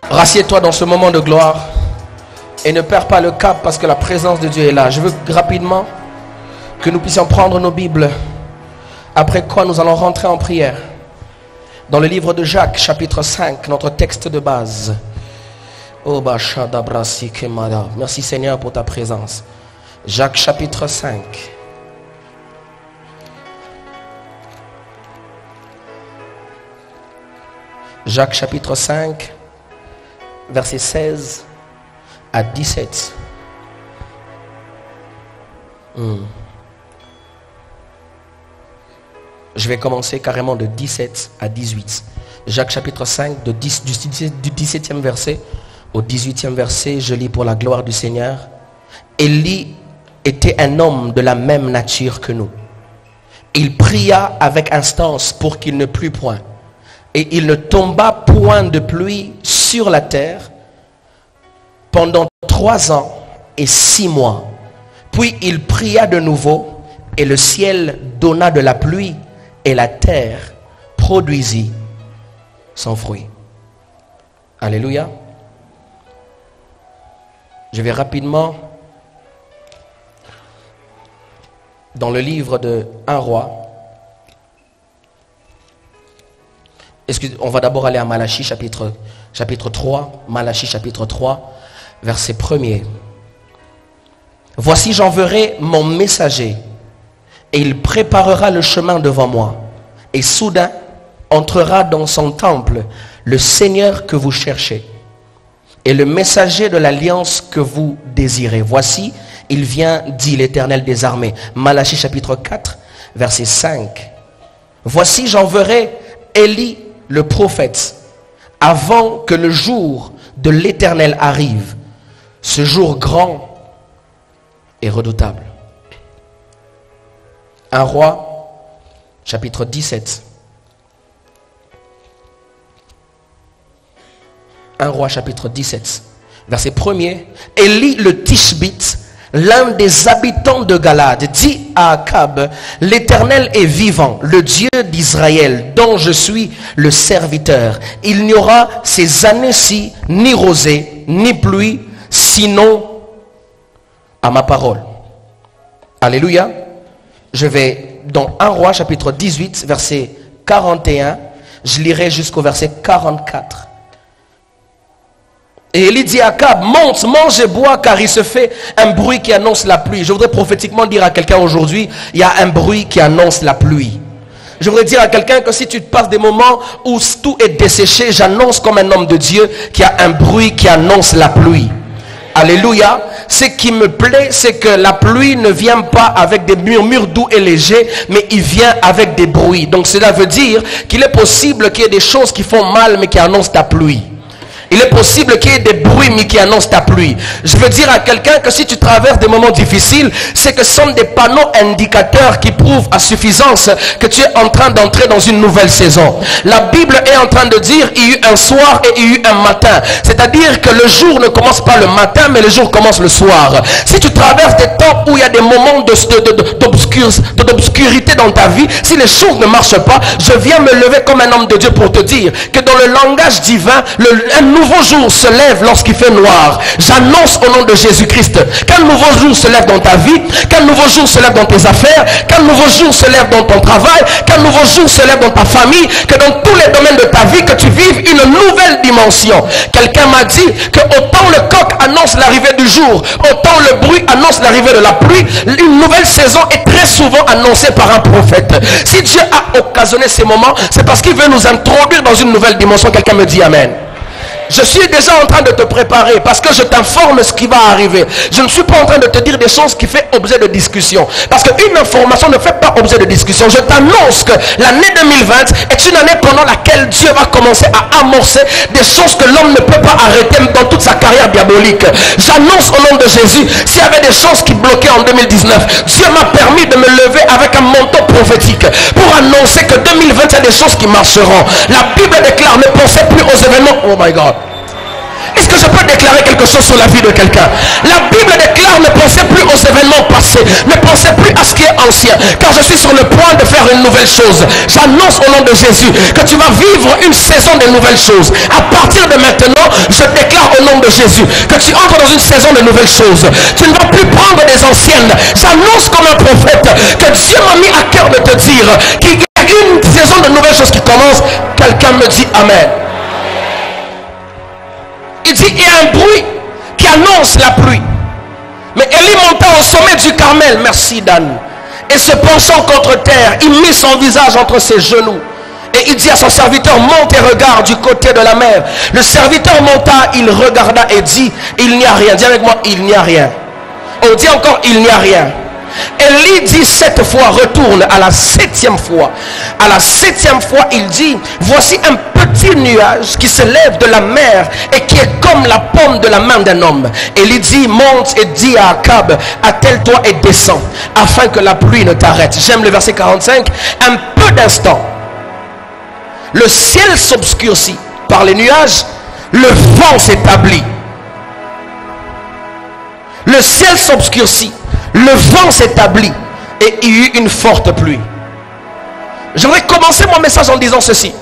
Rassieds-toi dans ce moment de gloire et ne perds pas le cap parce que la présence de Dieu est là. Je veux rapidement que nous puissions prendre nos Bibles, après quoi nous allons rentrer en prière. Dans le livre de Jacques, chapitre 5, notre texte de base. Merci Seigneur pour ta présence. Jacques chapitre 5. Jacques chapitre 5, versets 16 à 17. Je vais commencer carrément de 17 à 18. Jacques chapitre 5, du 17e verset au 18e verset, je lis pour la gloire du Seigneur. Élie était un homme de la même nature que nous. Il pria avec instance pour qu'il ne plût point. Et il ne tomba point de pluie sur la terre pendant 3 ans et 6 mois. Puis il pria de nouveau et le ciel donna de la pluie et la terre produisit son fruit. Alléluia. Je vais rapidement dans le livre de 1 Roi. On va d'abord aller à Malachie chapitre 3. Malachie chapitre 3, verset 1er. Voici j'enverrai mon messager et il préparera le chemin devant moi. Et soudain entrera dans son temple le Seigneur que vous cherchez et le messager de l'alliance que vous désirez. Voici, il vient, dit l'Éternel des armées. Malachie chapitre 4, verset 5. Voici j'enverrai Élie le prophète avant que le jour de l'Éternel arrive, ce jour grand et redoutable. 1 Roi chapitre 17. 1 Roi chapitre 17 verset 1er. Élie le Tishbite, l'un des habitants de Galade, dit à Akab: l'Éternel est vivant, le Dieu d'Israël, dont je suis le serviteur. Il n'y aura ces années-ci ni rosée, ni pluie, sinon à ma parole. Alléluia. Je vais dans 1 Roi chapitre 18, verset 41. Je lirai jusqu'au verset 44. Et Élie dit à Akab: monte, mange et bois, car il se fait un bruit qui annonce la pluie. Je voudrais prophétiquement dire à quelqu'un aujourd'hui, il y a un bruit qui annonce la pluie. Je voudrais dire à quelqu'un que si tu passes des moments où tout est desséché, j'annonce comme un homme de Dieu qu'il y a un bruit qui annonce la pluie. Alléluia. Ce qui me plaît, c'est que la pluie ne vient pas avec des murmures doux et légers, mais il vient avec des bruits. Donc cela veut dire qu'il est possible qu'il y ait des choses qui font mal, mais qui annoncent ta pluie. Il est possible qu'il y ait des bruits mais qui annoncent ta pluie. Je veux dire à quelqu'un que si tu traverses des moments difficiles, c'est que ce sont des panneaux indicateurs qui prouvent à suffisance que tu es en train d'entrer dans une nouvelle saison. La Bible est en train de dire il y a eu un soir et il y a eu un matin. C'est-à-dire que le jour ne commence pas le matin, mais le jour commence le soir. Si tu traverses des temps où il y a des moments d'obscurité dans ta vie, si les choses ne marchent pas, je viens me lever comme un homme de Dieu pour te dire que dans le langage divin, un nouveau jour se lève lorsqu'il fait noir. J'annonce au nom de Jésus-Christ qu'un nouveau jour se lève dans ta vie, qu'un nouveau jour se lève dans tes affaires, qu'un nouveau jour se lève dans ton travail, qu'un nouveau jour se lève dans ta famille, que dans tous les domaines de ta vie, que tu vives une nouvelle dimension. Quelqu'un m'a dit que autant le coq annonce l'arrivée du jour, autant le bruit annonce l'arrivée de la pluie. Une nouvelle saison est très souvent annoncée par un prophète. Si Dieu a occasionné ces moments, c'est parce qu'il veut nous introduire dans une nouvelle dimension. Quelqu'un me dit amen. Je suis déjà en train de te préparer parce que je t'informe ce qui va arriver. Je ne suis pas en train de te dire des choses qui font objet de discussion. Parce qu'une information ne fait pas objet de discussion. Je t'annonce que l'année 2020 est une année pendant laquelle Dieu va commencer à amorcer des choses que l'homme ne peut pas arrêter dans toute sa carrière diabolique. J'annonce au nom de Jésus, s'il y avait des choses qui bloquaient en 2019, Dieu m'a permis de me lever avec un manteau prophétique pour annoncer que 2020 il y a des choses qui marcheront. La Bible déclare: ne pensez plus aux événements. Oh my God. Est-ce que je peux déclarer quelque chose sur la vie de quelqu'un? La Bible déclare: ne pensez plus aux événements passés, ne pensez plus à ce qui est ancien, car je suis sur le point de faire une nouvelle chose. J'annonce au nom de Jésus que tu vas vivre une saison de nouvelles choses. À partir de maintenant, je de Jésus que tu entres dans une saison de nouvelles choses. Tu ne vas plus prendre des anciennes. J'annonce comme un prophète que Dieu m'a mis à cœur de te dire qu'il y a une saison de nouvelles choses qui commence. Quelqu'un me dit Amen. Il dit il y a un bruit qui annonce la pluie. Mais Élie monta au sommet du Carmel, merci Dan, et se penchant contre terre, il mit son visage entre ses genoux. Et il dit à son serviteur, monte et regarde du côté de la mer. Le serviteur monta, il regarda et dit, il n'y a rien. Dis avec moi, il n'y a rien. On dit encore, il n'y a rien. Élie dit 7 fois, retourne à la 7e fois. À la 7e fois, il dit, voici un petit nuage qui se lève de la mer et qui est comme la paume de la main d'un homme. Élie dit, monte et dit à Akab, attelle-toi et descends, afin que la pluie ne t'arrête. J'aime le verset 45. Un peu d'instant, le ciel s'obscurcit par les nuages, le vent s'établit. Le ciel s'obscurcit, le vent s'établit et il y eut une forte pluie. J'aimerais commencer mon message en disant ceci.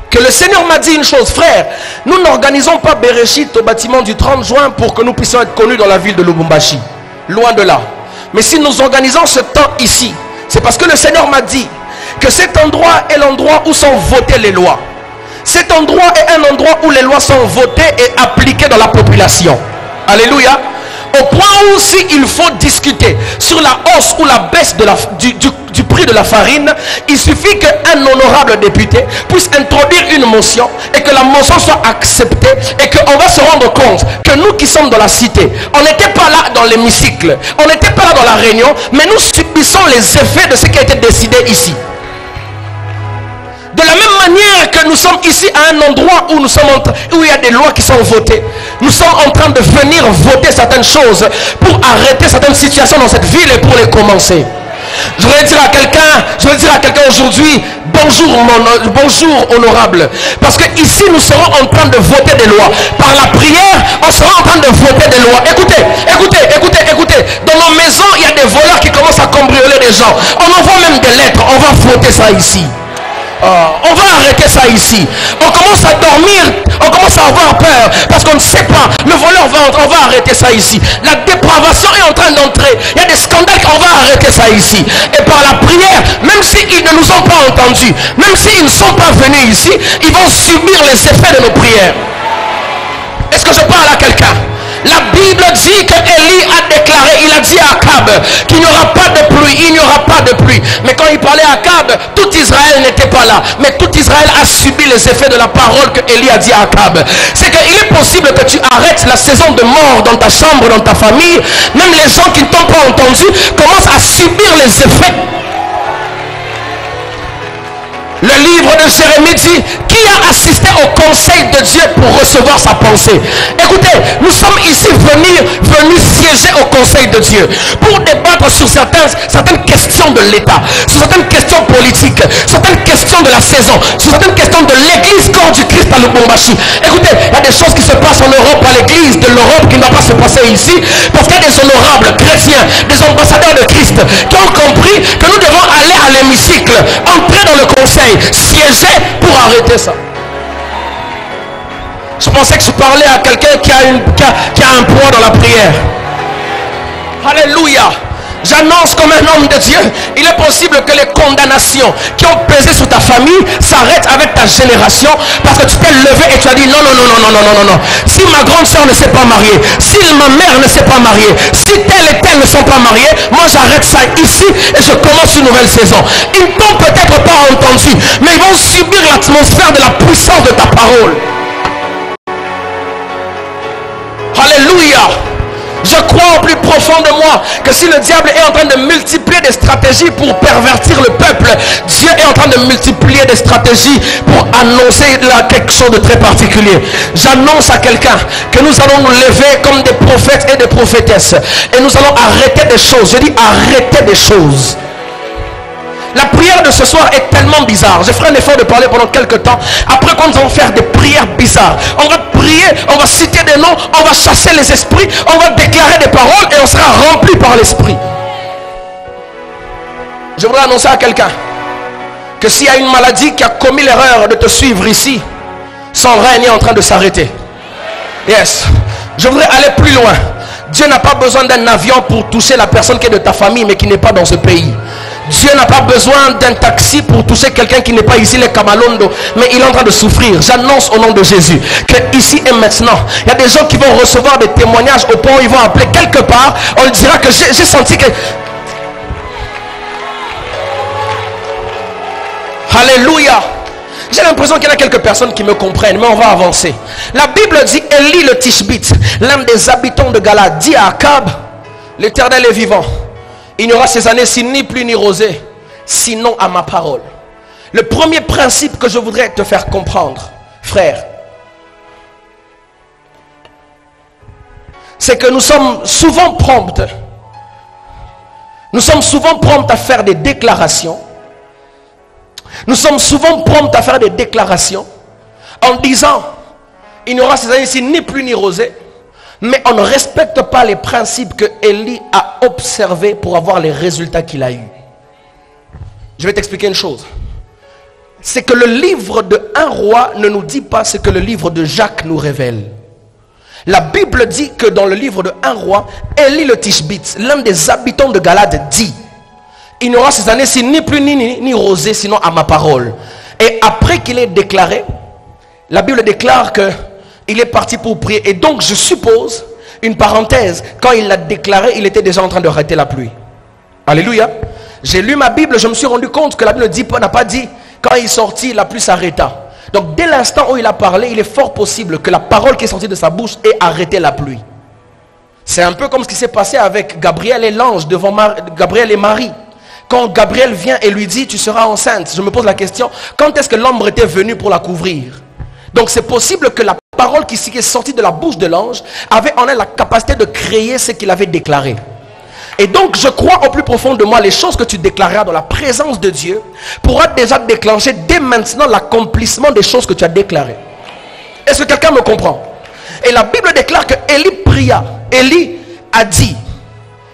Que le Seigneur m'a dit une chose, frère, nous n'organisons pas Bereshit au bâtiment du 30 juin pour que nous puissions être connus dans la ville de Lubumbashi. Loin de là. Mais si nous organisons ce temps ici, c'est parce que le Seigneur m'a dit que cet endroit est l'endroit où sont votées les lois. Cet endroit est un endroit où les lois sont votées et appliquées dans la population. Alléluia. Au point où si il faut discuter sur la hausse ou la baisse de du prix de la farine, il suffit qu'un honorable député puisse introduire une motion et que la motion soit acceptée et qu'on va se rendre compte que nous qui sommes dans la cité, on n'était pas là dans l'hémicycle, on n'était pas là dans la réunion, mais nous subissons les effets de ce qui a été décidé ici. De la même manière que nous sommes ici à un endroit où où il y a des lois qui sont votées, nous sommes en train de venir voter certaines choses pour arrêter certaines situations dans cette ville et pour les commencer. Je voudrais dire à quelqu'un aujourd'hui, bonjour honorable, parce que ici nous serons en train de voter des lois. Par la prière, on sera en train de voter des lois. Écoutez, dans nos maisons, il y a des voleurs qui commencent à cambrioler des gens. On envoie même des lettres, on va voter ça ici. On va arrêter ça ici. On commence à dormir, on commence à avoir peur parce qu'on ne sait pas. Le voleur va entrer, on va arrêter ça ici. La dépravation est en train d'entrer. Il y a des scandales, on va arrêter ça ici. Et par la prière, même s'ils ne nous ont pas entendus, même s'ils ne sont pas venus ici, ils vont subir les effets de nos prières. Est-ce que je parle à quelqu'un? La Bible dit que Élie a déclaré, il a dit à Akab qu'il n'y aura pas de pluie, il n'y aura pas de pluie. Mais quand il parlait à Akab, tout Israël n'était pas là. Mais tout Israël a subi les effets de la parole que Élie a dit à Akab. C'est qu'il est possible que tu arrêtes la saison de mort dans ta chambre, dans ta famille. Même les gens qui ne t'ont pas entendu commencent à subir les effets. Le livre de Jérémie dit, qui a assisté au conseil de Dieu pour recevoir sa pensée? Écoutez, nous sommes ici venus siéger au conseil de Dieu pour débattre sur certaines questions de l'État, sur certaines questions politiques, certaines questions de la saison, sur certaines questions de l'église corps du Christ à Lubumbashi. Écoutez, il y a des choses qui se passent en Europe, à l'église de l'Europe, qui ne va pas se passer ici, parce qu'il y a des honorables chrétiens, des ambassadeurs de Christ, qui ont compris que nous devons aller à l'hémicycle, entrer dans le conseil, siéger pour arrêter ça. Je pensais que je parlais à quelqu'un qui a un poids dans la prière. Alléluia. J'annonce comme un homme de Dieu, il est possible que les condamnations qui ont pesé sur ta famille s'arrêtent avec ta génération, parce que tu t'es levé et tu as dit non. Si ma grande soeur ne s'est pas mariée, si ma mère ne s'est pas mariée, si tel et tel ne sont pas mariés, moi j'arrête ça ici et je commence une nouvelle saison. Ils ne t'ont peut-être pas entendu, mais ils vont subir l'atmosphère de la puissance de ta parole. Alléluia. Je crois au plus profond de moi que si le diable est en train de multiplier des stratégies pour pervertir le peuple, Dieu est en train de multiplier des stratégies pour annoncer là quelque chose de très particulier. J'annonce à quelqu'un que nous allons nous lever comme des prophètes et des prophétesses et nous allons arrêter des choses. Je dis arrêter des choses. La prière de ce soir est tellement bizarre. Je ferai un effort de parler pendant quelques temps. Après, quand nous allons faire des prières bizarres, on va prier, on va citer des noms, on va chasser les esprits, on va déclarer des paroles et on sera rempli par l'esprit. Je voudrais annoncer à quelqu'un que s'il y a une maladie qui a commis l'erreur de te suivre ici, Son règne est en train de s'arrêter. Yes. Je voudrais aller plus loin. Dieu n'a pas besoin d'un avion pour toucher la personne qui est de ta famille mais qui n'est pas dans ce pays. Dieu n'a pas besoin d'un taxi pour toucher quelqu'un qui n'est pas ici, les Kamalondo, mais il est en train de souffrir. J'annonce au nom de Jésus que ici et maintenant, il y a des gens qui vont recevoir des témoignages au point où ils vont appeler quelque part. On leur dira que j'ai senti que... Alléluia. J'ai l'impression qu'il y a quelques personnes qui me comprennent, mais on va avancer. La Bible dit, Élie le Tishbite, l'un des habitants de Galade, dit à Akab, l'Éternel est vivant. Il n'y aura ces années-ci ni pluie ni rosée, sinon à ma parole. Le premier principe que je voudrais te faire comprendre, frère, c'est que nous sommes souvent prompts. Nous sommes souvent prompts à faire des déclarations. Nous sommes souvent prompts à faire des déclarations en disant, il n'y aura ces années-ci ni pluie ni rosée. Mais on ne respecte pas les principes que Élie a observés pour avoir les résultats qu'il a eus. Je vais t'expliquer une chose. C'est que le livre de 1 roi ne nous dit pas ce que le livre de Jacques nous révèle. La Bible dit que dans le livre de 1 roi, Élie le Tishbite, l'un des habitants de Galade, dit, il n'y aura ces années-ci ni pluie ni rosée, sinon à ma parole. Et après qu'il ait déclaré, la Bible déclare que il est parti pour prier. Et donc je suppose, une parenthèse, quand il l'a déclaré, il était déjà en train de arrêter la pluie. Alléluia. J'ai lu ma Bible, je me suis rendu compte que la Bible n'a pas dit, quand il est sorti, la pluie s'arrêta. Donc dès l'instant où il a parlé, il est fort possible que la parole qui est sortie de sa bouche ait arrêté la pluie. C'est un peu comme ce qui s'est passé avec Gabriel et l'ange devant Gabriel et Marie. Quand Gabriel vient et lui dit, tu seras enceinte, je me pose la question, quand est-ce que l'ombre était venu pour la couvrir? Donc c'est possible que la parole qui est sortie de la bouche de l'ange avait en elle la capacité de créer ce qu'il avait déclaré. Et donc je crois au plus profond de moi, les choses que tu déclareras dans la présence de Dieu pourra déjà déclencher dès maintenant l'accomplissement des choses que tu as déclarées. Est-ce que quelqu'un me comprend? Et la Bible déclare que Élie pria. Élie a dit.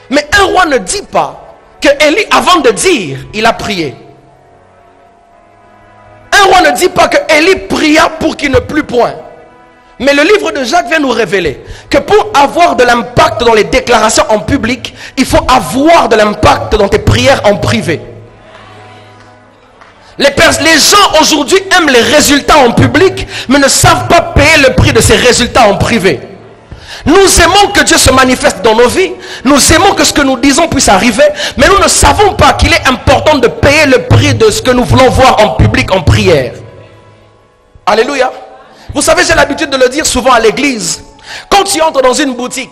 Mais un roi ne dit pas que Élie, avant de dire, il a prié. Un roi ne dit pas que Élie pria pour qu'il ne plût point. Mais le livre de Jacques vient nous révéler que pour avoir de l'impact dans les déclarations en public, il faut avoir de l'impact dans tes prières en privé. Les gens aujourd'hui aiment les résultats en public, mais ne savent pas payer le prix de ces résultats en privé. Nous aimons que Dieu se manifeste dans nos vies. Nous aimons que ce que nous disons puisse arriver. Mais nous ne savons pas qu'il est important de payer le prix de ce que nous voulons voir en public, en prière. Alléluia. Vous savez, j'ai l'habitude de le dire souvent à l'église. Quand tu entres dans une boutique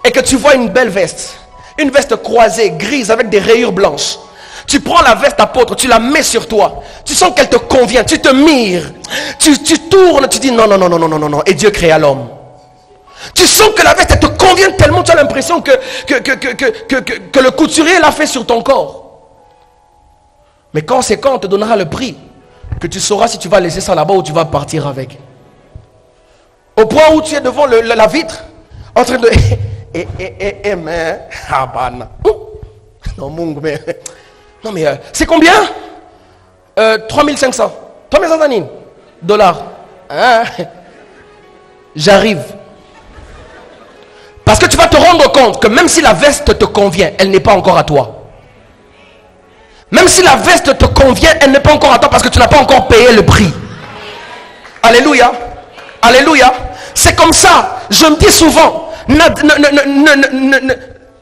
et que tu vois une belle veste, une veste croisée, grise avec des rayures blanches, tu prends la veste apôtre, tu la mets sur toi. Tu sens qu'elle te convient, tu te mires. Tu tournes, tu dis non, non, non, non, non, non, non. Et Dieu créa l'homme. Tu sens que la veste elle te convient tellement, tu as l'impression que le couturier l'a fait sur ton corps. Mais quand on te donnera le prix, que tu sauras si tu vas laisser ça là-bas ou tu vas partir avec. Au point où tu es devant la vitre, en train de... Non mais c'est combien 3500 dollars. Hein? J'arrive. Parce que tu vas te rendre compte que même si la veste te convient, elle n'est pas encore à toi. Même si la veste te convient, elle n'est pas encore à toi parce que tu n'as pas encore payé le prix. Alléluia. Alléluia. C'est comme ça. Je me dis souvent,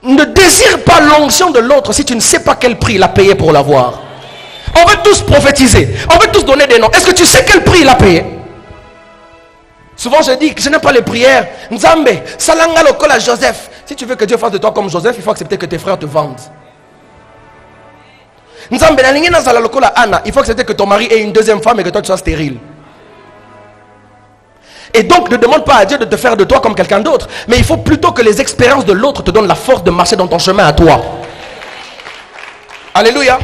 ne désire pas l'onction de l'autre si tu ne sais pas quel prix il a payé pour l'avoir. On veut tous prophétiser. On veut tous donner des noms. Est-ce que tu sais quel prix il a payé? Souvent je dis que je n'aime pas les prières. Nzambe, salanga lokola Joseph. Si tu veux que Dieu fasse de toi comme Joseph, il faut accepter que tes frères te vendent. Nzambe, na lokola Anna. Il faut accepter que ton mari ait une deuxième femme et que toi tu sois stérile. Et donc ne demande pas à Dieu de te faire de toi comme quelqu'un d'autre. Mais il faut plutôt que les expériences de l'autre te donnent la force de marcher dans ton chemin à toi. Alléluia.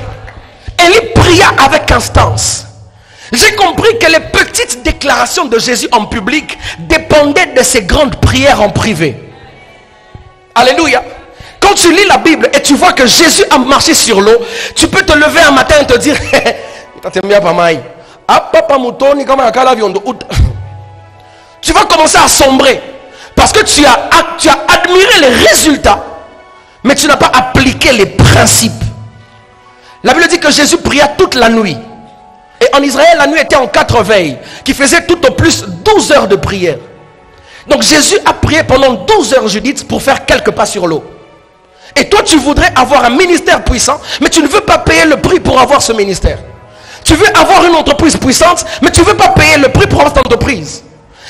Élie pria avec instance. J'ai compris que les petites déclarations de Jésus en public dépendaient de ses grandes prières en privé. Alléluia. Quand tu lis la Bible et tu vois que Jésus a marché sur l'eau, tu peux te lever un matin et te dire Ah, papa moutoni, comme un calavion de août. Tu vas commencer à sombrer. Parce que tu as admiré les résultats, mais tu n'as pas appliqué les principes. La Bible dit que Jésus pria toute la nuit. Et en Israël, la nuit était en 4 veilles, qui faisaient tout au plus 12 heures de prière. Donc Jésus a prié pendant 12 heures, Judith, pour faire quelques pas sur l'eau. Et toi, tu voudrais avoir un ministère puissant, mais tu ne veux pas payer le prix pour avoir ce ministère. Tu veux avoir une entreprise puissante, mais tu ne veux pas payer le prix pour avoir cette entreprise.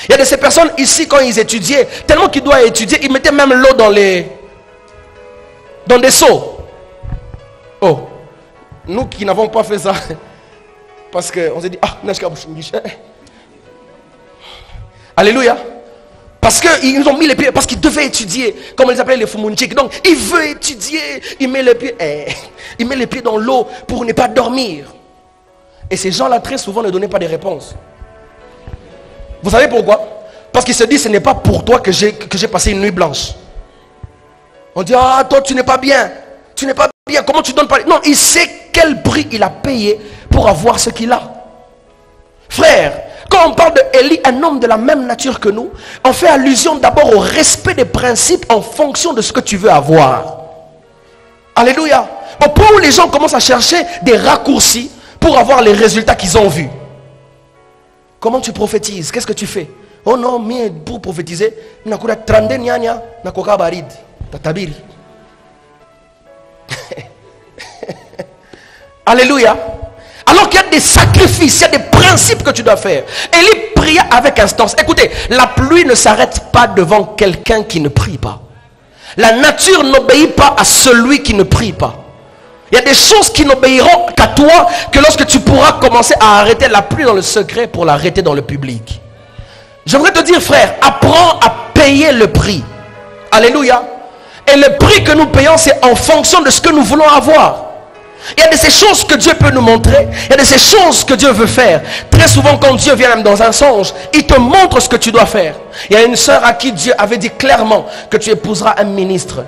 Il y a de ces personnes ici, quand ils étudiaient, tellement qu'ils doivent étudier, ils mettaient même l'eau dans des seaux. Oh, nous qui n'avons pas fait ça, parce qu'on s'est dit, ah, alléluia. Parce qu'ils nous ont mis les pieds, parce qu'ils devaient étudier, comme on les appelait les fumunchik. Donc, il veut étudier, il met les pieds dans l'eau pour ne pas dormir. Et ces gens-là, très souvent, ne donnaient pas de réponses. Vous savez pourquoi? Parce qu'ils se disent, ce n'est pas pour toi que j'ai passé une nuit blanche. On dit, ah, toi, tu n'es pas bien. Tu n'es pas bien. Comment tu donnes pas? Non, il sait quel prix il a payé pour avoir ce qu'il a. Frère, quand on parle d'Élie, un homme de la même nature que nous, on fait allusion d'abord au respect des principes en fonction de ce que tu veux avoir. Alléluia. Au point où les gens commencent à chercher des raccourcis pour avoir les résultats qu'ils ont vus. Comment tu prophétises? Qu'est-ce que tu fais? Oh non, mais pour prophétiser, nakura trande nyanya nakoka barid tatabiri. Alléluia. Alors qu'il y a des sacrifices, il y a des principes que tu dois faire. Élie pria avec instance. Écoutez, la pluie ne s'arrête pas devant quelqu'un qui ne prie pas. La nature n'obéit pas à celui qui ne prie pas. Il y a des choses qui n'obéiront qu'à toi, que lorsque tu pourras commencer à arrêter la pluie dans le secret pour l'arrêter dans le public. J'aimerais te dire, frère, apprends à payer le prix. Alléluia. Et le prix que nous payons, c'est en fonction de ce que nous voulons avoir. Il y a de ces choses que Dieu peut nous montrer. Il y a de ces choses que Dieu veut faire. Très souvent, quand Dieu vient même dans un songe, il te montre ce que tu dois faire. Il y a une sœur à qui Dieu avait dit clairement que tu épouseras un ministre.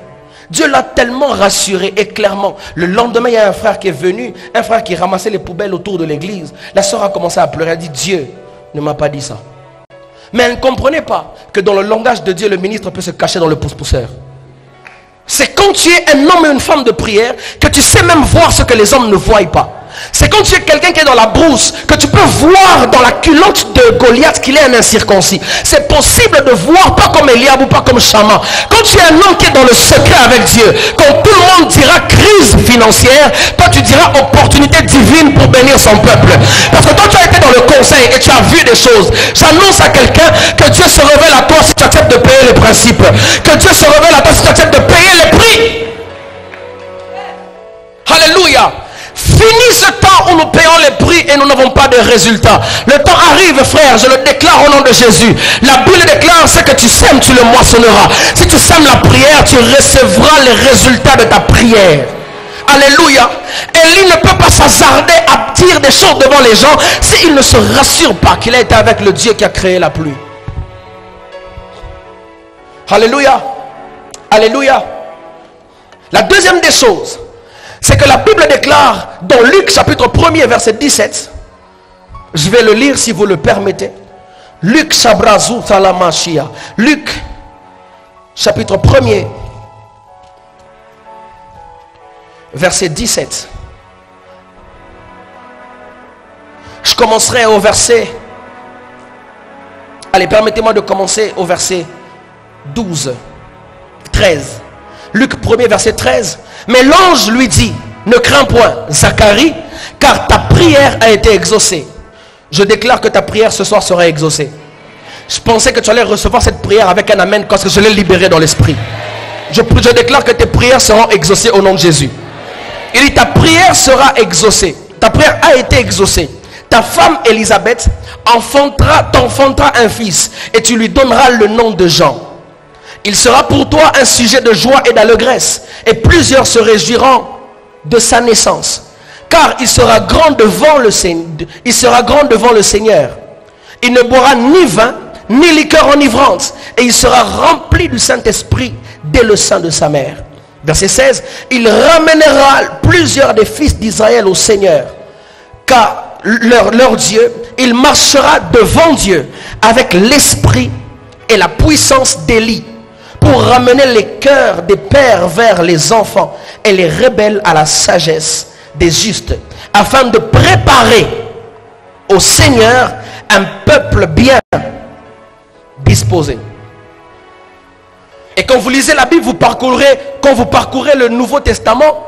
Dieu l'a tellement rassuré et clairement. Le lendemain, il y a un frère qui est venu, un frère qui ramassait les poubelles autour de l'église. La sœur a commencé à pleurer. Elle a dit, Dieu ne m'a pas dit ça. Mais elle ne comprenait pas que dans le langage de Dieu, le ministre peut se cacher dans le pouce-pousseur. C'est quand tu es un homme et une femme de prière que tu sais même voir ce que les hommes ne voient pas. C'est quand tu es quelqu'un qui est dans la brousse que tu peux voir dans la culotte de Goliath qu'il est un incirconcis. C'est possible de voir pas comme Eliab ou pas comme Shama. Quand tu es un homme qui est dans le secret avec Dieu, quand tout le monde dira crise financière, toi tu diras opportunité divine pour bénir son peuple. Parce que toi tu as été dans le conseil et tu as vu des choses. J'annonce à quelqu'un que Dieu se révèle à toi si tu acceptes de payer les principes. Que Dieu se révèle à toi si tu acceptes de payer les prix. Alléluia. Fini ce temps où nous payons les prix et nous n'avons pas de résultats. Le temps arrive, frère, je le déclare au nom de Jésus. La Bible déclare, ce que tu sèmes, tu le moissonneras. Si tu sèmes la prière, tu recevras les résultats de ta prière. Alléluia. Élie ne peut pas s'hasarder à dire des choses devant les gens s'il ne se rassure pas qu'il a été avec le Dieu qui a créé la pluie. Alléluia. Alléluia. La deuxième des choses, c'est que la Bible déclare dans Luc chapitre 1er verset 17. Je vais le lire si vous le permettez. Luc Shabrazou Salamashia. Luc chapitre 1er verset 17. Je commencerai au verset. Allez, permettez-moi de commencer au verset 12. 13. Luc 1er verset 13. Mais l'ange lui dit, ne crains point, Zacharie, car ta prière a été exaucée. Je déclare que ta prière ce soir sera exaucée. Je pensais que tu allais recevoir cette prière avec un amen parce que je l'ai libéré dans l'esprit. Je déclare que tes prières seront exaucées au nom de Jésus. Il dit, ta prière sera exaucée. Ta prière a été exaucée. Ta femme Élisabeth t'enfantera un fils et tu lui donneras le nom de Jean. Il sera pour toi un sujet de joie et d'allégresse, et plusieurs se réjouiront de sa naissance, car il sera grand devant le Seigneur. Il ne boira ni vin ni liqueur enivrante, et il sera rempli du Saint-Esprit dès le sein de sa mère. Verset 16. Il ramènera plusieurs des fils d'Israël au Seigneur, car leur Dieu, il marchera devant Dieu avec l'esprit et la puissance d'Élie pour ramener les cœurs des pères vers les enfants et les rebelles à la sagesse des justes, afin de préparer au Seigneur un peuple bien disposé. Et quand vous lisez la Bible, quand vous parcourez le Nouveau Testament,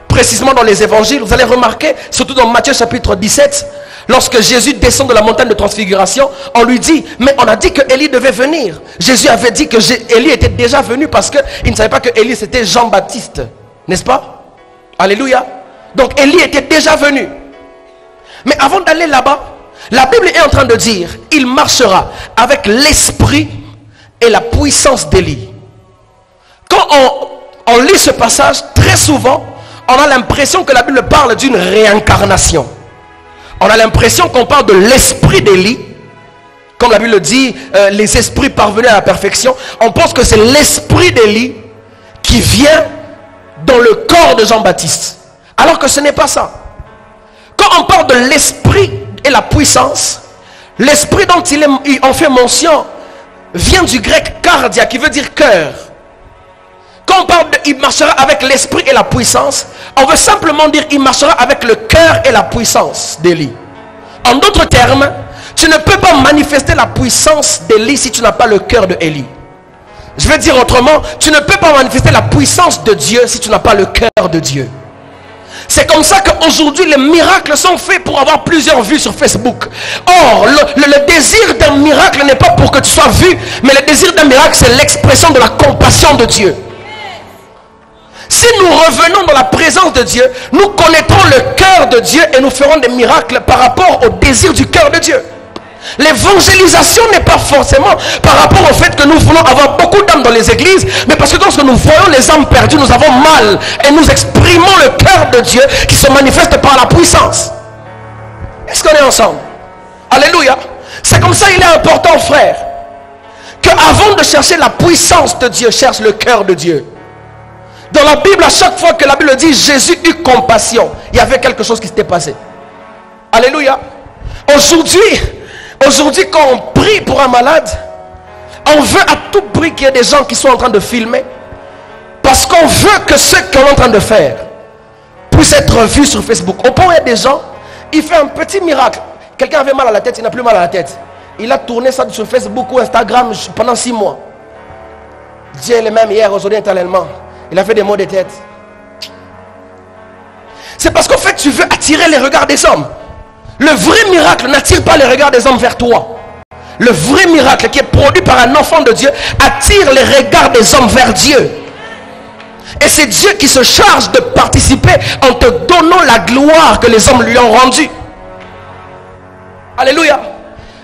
précisément dans les évangiles, vous allez remarquer, surtout dans Matthieu chapitre 17, lorsque Jésus descend de la montagne de transfiguration, on lui dit, mais on a dit que Élie devait venir. Jésus avait dit que Élie était déjà venu parce qu'il ne savait pas que Élie c'était Jean-Baptiste, n'est-ce pas? Alléluia. Donc Élie était déjà venu. Mais avant d'aller là-bas, la Bible est en train de dire, il marchera avec l'esprit et la puissance d'Élie. Quand on lit ce passage, très souvent, on a l'impression que la Bible parle d'une réincarnation. On a l'impression qu'on parle de l'esprit d'Élie. Comme la Bible dit, les esprits parvenus à la perfection. On pense que c'est l'esprit d'Élie qui vient dans le corps de Jean-Baptiste. Alors que ce n'est pas ça. Quand on parle de l'esprit et la puissance, l'esprit dont on fait mention vient du grec cardia, qui veut dire cœur. Quand on parle de il marchera avec l'esprit et la puissance, on veut simplement dire il marchera avec le cœur et la puissance d'Élie. En d'autres termes, tu ne peux pas manifester la puissance d'Élie si tu n'as pas le cœur de Élie. Je vais dire autrement, tu ne peux pas manifester la puissance de Dieu si tu n'as pas le cœur de Dieu. C'est comme ça qu'aujourd'hui les miracles sont faits pour avoir plusieurs vues sur Facebook. Or, le désir d'un miracle n'est pas pour que tu sois vu, mais le désir d'un miracle c'est l'expression de la compassion de Dieu. Si nous revenons dans la présence de Dieu, nous connaîtrons le cœur de Dieu et nous ferons des miracles par rapport au désir du cœur de Dieu. L'évangélisation n'est pas forcément par rapport au fait que nous voulons avoir beaucoup d'âmes dans les églises, mais parce que lorsque nous voyons les âmes perdues, nous avons mal et nous exprimons le cœur de Dieu qui se manifeste par la puissance. Est-ce qu'on est ensemble? Alléluia. C'est comme ça il est important, frère, qu'avant de chercher la puissance de Dieu, cherche le cœur de Dieu. Dans la Bible, à chaque fois que la Bible dit Jésus eut compassion, il y avait quelque chose qui s'était passé. Alléluia. Aujourd'hui, quand on prie pour un malade, on veut à tout prix qu'il y ait des gens qui sont en train de filmer, parce qu'on veut que ce qu'on est en train de faire puisse être vu sur Facebook. Au point où il y a des gens, il fait un petit miracle. Quelqu'un avait mal à la tête, il n'a plus mal à la tête. Il a tourné ça sur Facebook ou Instagram pendant 6 mois. Dieu est le même hier, aujourd'hui, éternellement. Il a fait des maux de tête. C'est parce qu'en fait tu veux attirer les regards des hommes. Le vrai miracle n'attire pas les regards des hommes vers toi. Le vrai miracle qui est produit par un enfant de Dieu attire les regards des hommes vers Dieu. Et c'est Dieu qui se charge de participer en te donnant la gloire que les hommes lui ont rendue. Alléluia.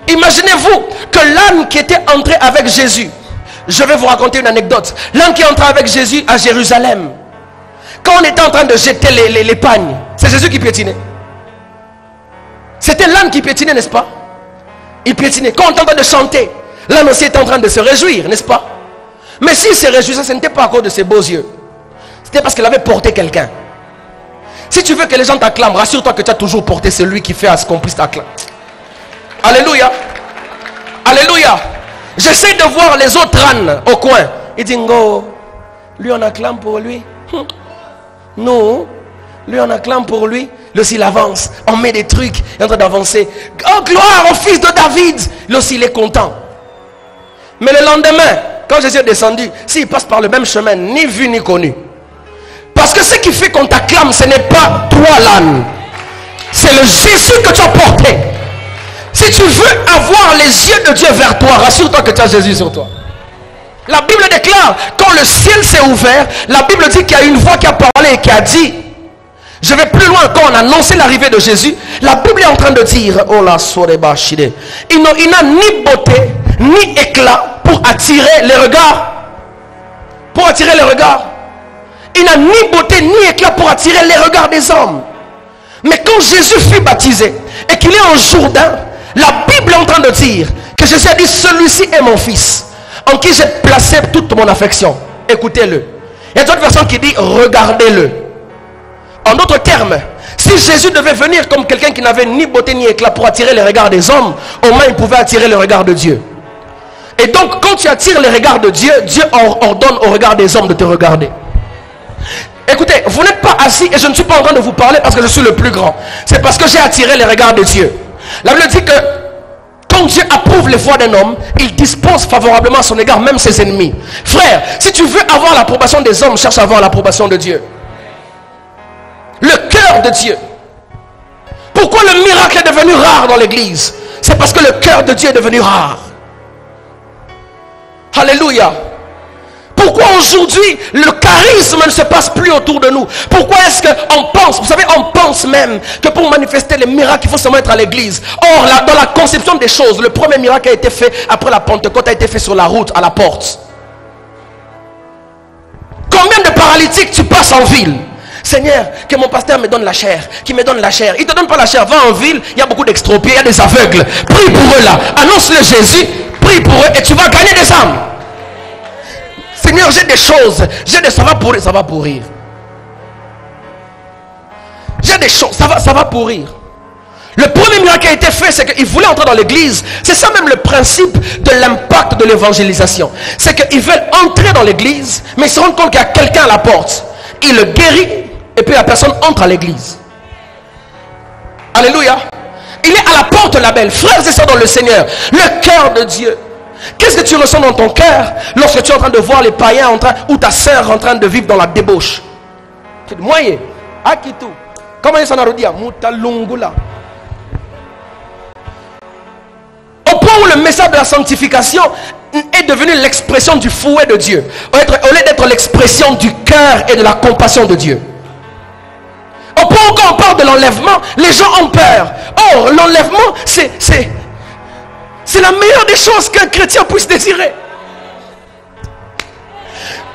Imaginez-vous que l'âne qui était entré avec Jésus, je vais vous raconter une anecdote. L'âne qui est entré avec Jésus à Jérusalem, quand on était en train de jeter les pagnes, c'est Jésus qui piétinait. C'était l'âne qui piétinait, n'est-ce pas? Il piétinait. Quand on était en train de chanter, l'âne aussi était en train de se réjouir, n'est-ce pas? Mais s'il se réjouissait, ce n'était pas à cause de ses beaux yeux. C'était parce qu'il avait porté quelqu'un. Si tu veux que les gens t'acclament, rassure-toi que tu as toujours porté celui qui fait à ce qu'on puisse t'acclamer. Alléluia. Alléluia. J'essaie de voir les autres ânes au coin. Il dit, Ngo, lui on acclame pour lui. Nous, lui on acclame pour lui. Lui aussi il avance. On met des trucs. Il est en train d'avancer. Oh gloire au fils de David. Lui aussi il est content. Mais le lendemain, quand Jésus est descendu, s'il passe par le même chemin, ni vu ni connu. Parce que ce qui fait qu'on t'acclame, ce n'est pas toi l'âne. C'est le Jésus que tu as porté. Si tu veux avoir les yeux de Dieu vers toi, rassure-toi que tu as Jésus sur toi. La Bible déclare, quand le ciel s'est ouvert, la Bible dit qu'il y a une voix qui a parlé et qui a dit, je vais plus loin, quand on a annoncé l'arrivée de Jésus, la Bible est en train de dire, oh la soreba shide, il n'a ni beauté, ni éclat pour attirer les regards. Pour attirer les regards. Il n'a ni beauté, ni éclat pour attirer les regards des hommes. Mais quand Jésus fut baptisé et qu'il est en Jourdain, la Bible est en train de dire que Jésus a dit, celui-ci est mon fils, en qui j'ai placé toute mon affection. Écoutez-le. Il y a d'autres personnes qui disent, regardez-le. En d'autres termes, si Si Jésus devait venir comme quelqu'un qui n'avait ni beauté ni éclat pour attirer les regards des hommes, au moins il pouvait attirer le regard de Dieu. Et donc quand tu attires les regards de Dieu, Dieu ordonne au regard des hommes de te regarder. Écoutez, vous n'êtes pas assis et je ne suis pas en train de vous parler parce que je suis le plus grand. C'est parce que j'ai attiré les regards de Dieu. La Bible dit que quand Dieu approuve les voies d'un homme, il dispose favorablement à son égard même ses ennemis. Frère, si tu veux avoir l'approbation des hommes, cherche à avoir l'approbation de Dieu. Le cœur de Dieu. Pourquoi le miracle est devenu rare dans l'église? C'est parce que le cœur de Dieu est devenu rare. Alléluia. Pourquoi aujourd'hui le charisme ne se passe plus autour de nous? Pourquoi est-ce qu'on pense, vous savez, on pense même que pour manifester les miracles, il faut seulement être à l'église. Or, là, dans la conception des choses, le premier miracle a été fait après la Pentecôte, a été fait sur la route, à la porte. Combien de paralytiques tu passes en ville? Seigneur, que mon pasteur me donne la chair, qu'il me donne la chair. Il ne te donne pas la chair, va en ville, il y a beaucoup d'extropiés, il y a des aveugles. Prie pour eux là, annonce-le Jésus, prie pour eux et tu vas gagner des âmes. Seigneur, j'ai des choses, ça va pourrir, ça va pourrir. J'ai des choses, ça va pourrir. Le premier miracle qui a été fait, c'est qu'ils voulaient entrer dans l'église. C'est ça même le principe de l'impact de l'évangélisation. C'est qu'ils veulent entrer dans l'église, mais ils se rendent compte qu'il y a quelqu'un à la porte. Il le guérit, et puis la personne entre à l'église. Alléluia. Il est à la porte, la belle. Frères et sœurs dans le Seigneur, le cœur de Dieu. Qu'est-ce que tu ressens dans ton cœur lorsque tu es en train de voir les païens en train, ou ta sœur en train de vivre dans la débauche? Tu dis, moyen, akitu. Comment il s'en a redit? Mutalungula. Au point où le message de la sanctification est devenu l'expression du fouet de Dieu, au lieu d'être l'expression du cœur et de la compassion de Dieu. Au point où quand on parle de l'enlèvement, les gens ont peur. Or, l'enlèvement, c'est la meilleure des choses qu'un chrétien puisse désirer.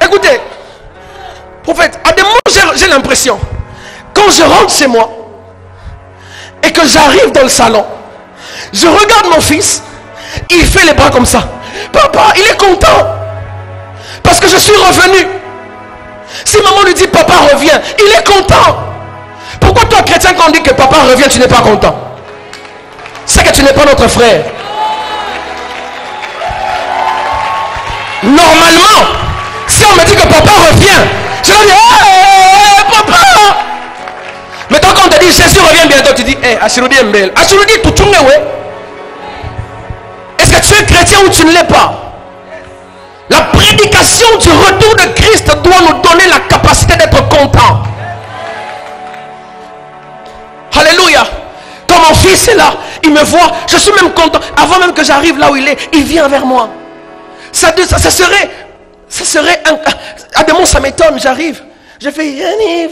Écoutez, prophète, à des moments j'ai l'impression, quand je rentre chez moi et que j'arrive dans le salon, je regarde mon fils, il fait les bras comme ça. Papa, il est content parce que je suis revenu. Si maman lui dit papa revient, il est content. Pourquoi toi chrétien, quand on dit que papa revient, tu n'es pas content? C'est que tu n'es pas notre frère. Normalement, si on me dit que papa revient, je vais dire hey, papa. Mais quand on te dit Jésus revient bientôt, tu dis hey, Ashirudi Mbel. Ashirudi Tuchunge, ouais. Est-ce que tu es chrétien ou tu ne l'es pas? La prédication du retour de Christ doit nous donner la capacité d'être content. Alléluia. Quand mon fils est là, il me voit, je suis même content. Avant même que j'arrive là où il est, il vient vers moi. Ça serait à des moments ça m'étonne. J'arrive, je fais Yaniv.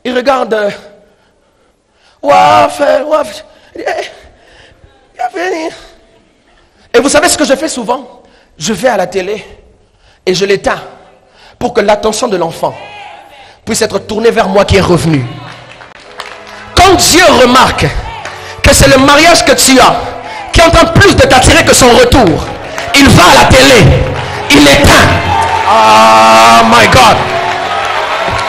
Il regarde Waf. Et vous savez ce que je fais souvent? Je vais à la télé et je l'éteins pour que l'attention de l'enfant puisse être tournée vers moi qui est revenu. Quand Dieu remarque que c'est le mariage que tu as qui est en train plus de t'attirer que son retour, il va à la télé, il éteint. Oh my God.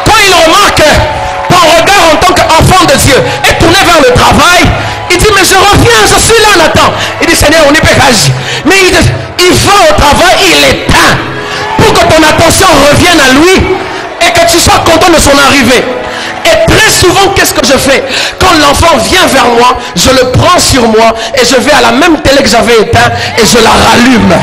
Quand il remarque que ton regard en tant qu'enfant de Dieu est tourné vers le travail, il dit mais je reviens, je suis là Nathan. Il dit Seigneur on n'est pas âgé. Mais il va au travail, il éteint pour que ton attention revienne à lui et que tu sois content de son arrivée. Et très souvent, qu'est-ce que je fais? Quand l'enfant vient vers moi, je le prends sur moi et je vais à la même télé que j'avais éteint et je la rallume.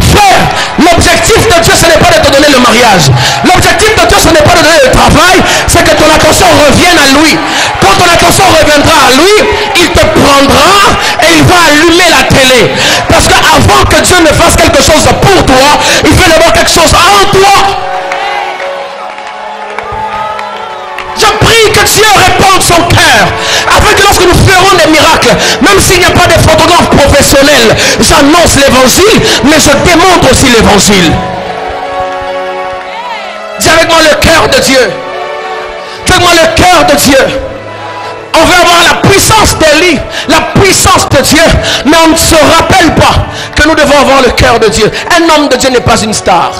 Frère, l'objectif de Dieu, ce n'est pas de te donner le mariage. L'objectif de Dieu, ce n'est pas de donner le travail, c'est que ton attention revienne à lui. Quand ton attention reviendra à lui, il te prendra et il va allumer la télé. Parce qu'avant que Dieu ne fasse quelque chose pour toi, il fait d'abord quelque chose en toi. Je prie que Dieu réponde son cœur, afin que lorsque nous ferons des miracles, même s'il n'y a pas de photographe professionnel, j'annonce l'évangile, mais je démontre aussi l'évangile. Dis avec moi le cœur de Dieu. Dis avec moi le cœur de Dieu. On veut avoir la puissance d'Élie, la puissance de Dieu, mais on ne se rappelle pas que nous devons avoir le cœur de Dieu. Un homme de Dieu n'est pas une star.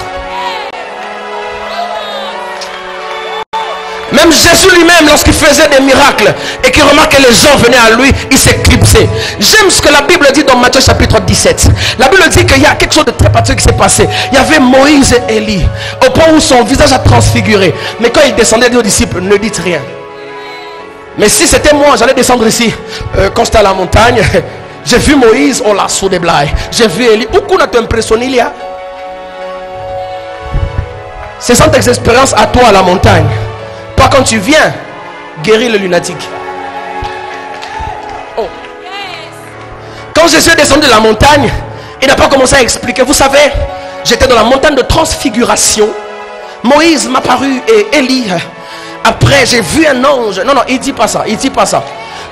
Même Même Jésus lui-même, lorsqu'il faisait des miracles et qu'il remarque que les gens venaient à lui, il s'éclipsait. J'aime ce que la Bible dit dans Matthieu chapitre 17. La Bible dit qu'il y a quelque chose de très particulier qui s'est passé. Il y avait Moïse et Élie, au point où son visage a transfiguré. Mais quand il descendait, il dit aux disciples, ne dites rien. Mais si c'était moi, j'allais descendre ici. Quand j'étais à la montagne, j'ai vu Moïse, on l'a sous des blagues. J'ai vu Élie. Où n'a t'impressionné il y a? C'est sans tes expériences à toi à la montagne. Pas quand tu viens guérir le lunatique. Oh. Quand Jésus est descendu de la montagne, il n'a pas commencé à expliquer. Vous savez, j'étais dans la montagne de transfiguration. Moïse m'a paru et Élie. Après, j'ai vu un ange. Non, il dit pas ça. Il dit pas ça.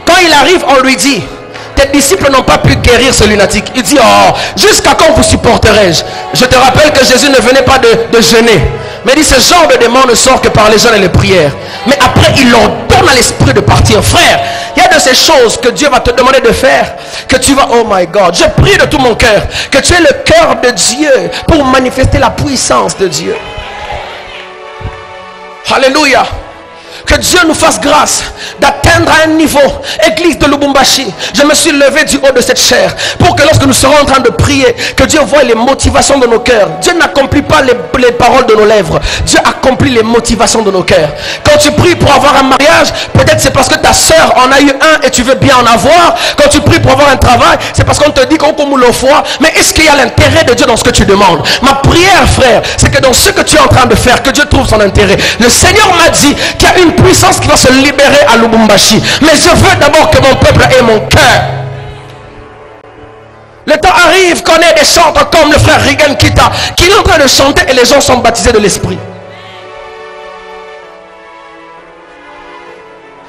Quand il arrive, on lui dit, tes disciples n'ont pas pu guérir ce lunatique. Il dit, oh, jusqu'à quand vous supporterai-je? Je te rappelle que Jésus ne venait pas de jeûner. Mais il dit, ce genre de démon ne sort que par les jeûnes et les prières. Mais après, il ordonne à l'esprit de partir. Frère, il y a de ces choses que Dieu va te demander de faire, que tu vas, oh my God, je prie de tout mon cœur, que tu aies le cœur de Dieu pour manifester la puissance de Dieu. Alléluia. Que Dieu nous fasse grâce d'atteindre à un niveau, église de Lubumbashi. Je me suis levé du haut de cette chair pour que lorsque nous serons en train de prier, que Dieu voie les motivations de nos cœurs. Dieu n'accomplit pas les paroles de nos lèvres. Dieu accomplit les motivations de nos cœurs. Quand tu pries pour avoir un mariage, peut-être c'est parce que ta soeur en a eu un et tu veux bien en avoir. Quand tu pries pour avoir un travail, c'est parce qu'on te dit qu'on comme le foi. Mais est-ce qu'il y a l'intérêt de Dieu dans ce que tu demandes? Ma prière, frère, c'est que dans ce que tu es en train de faire, que Dieu trouve son intérêt. Le Seigneur m'a dit qu'il y a une puissance qui va se libérer à Lubumbashi. Mais je veux d'abord que mon peuple ait mon cœur. Le temps arrive qu'on ait des chanteurs comme le frère Regan Kita qui est en train de chanter et les gens sont baptisés de l'esprit.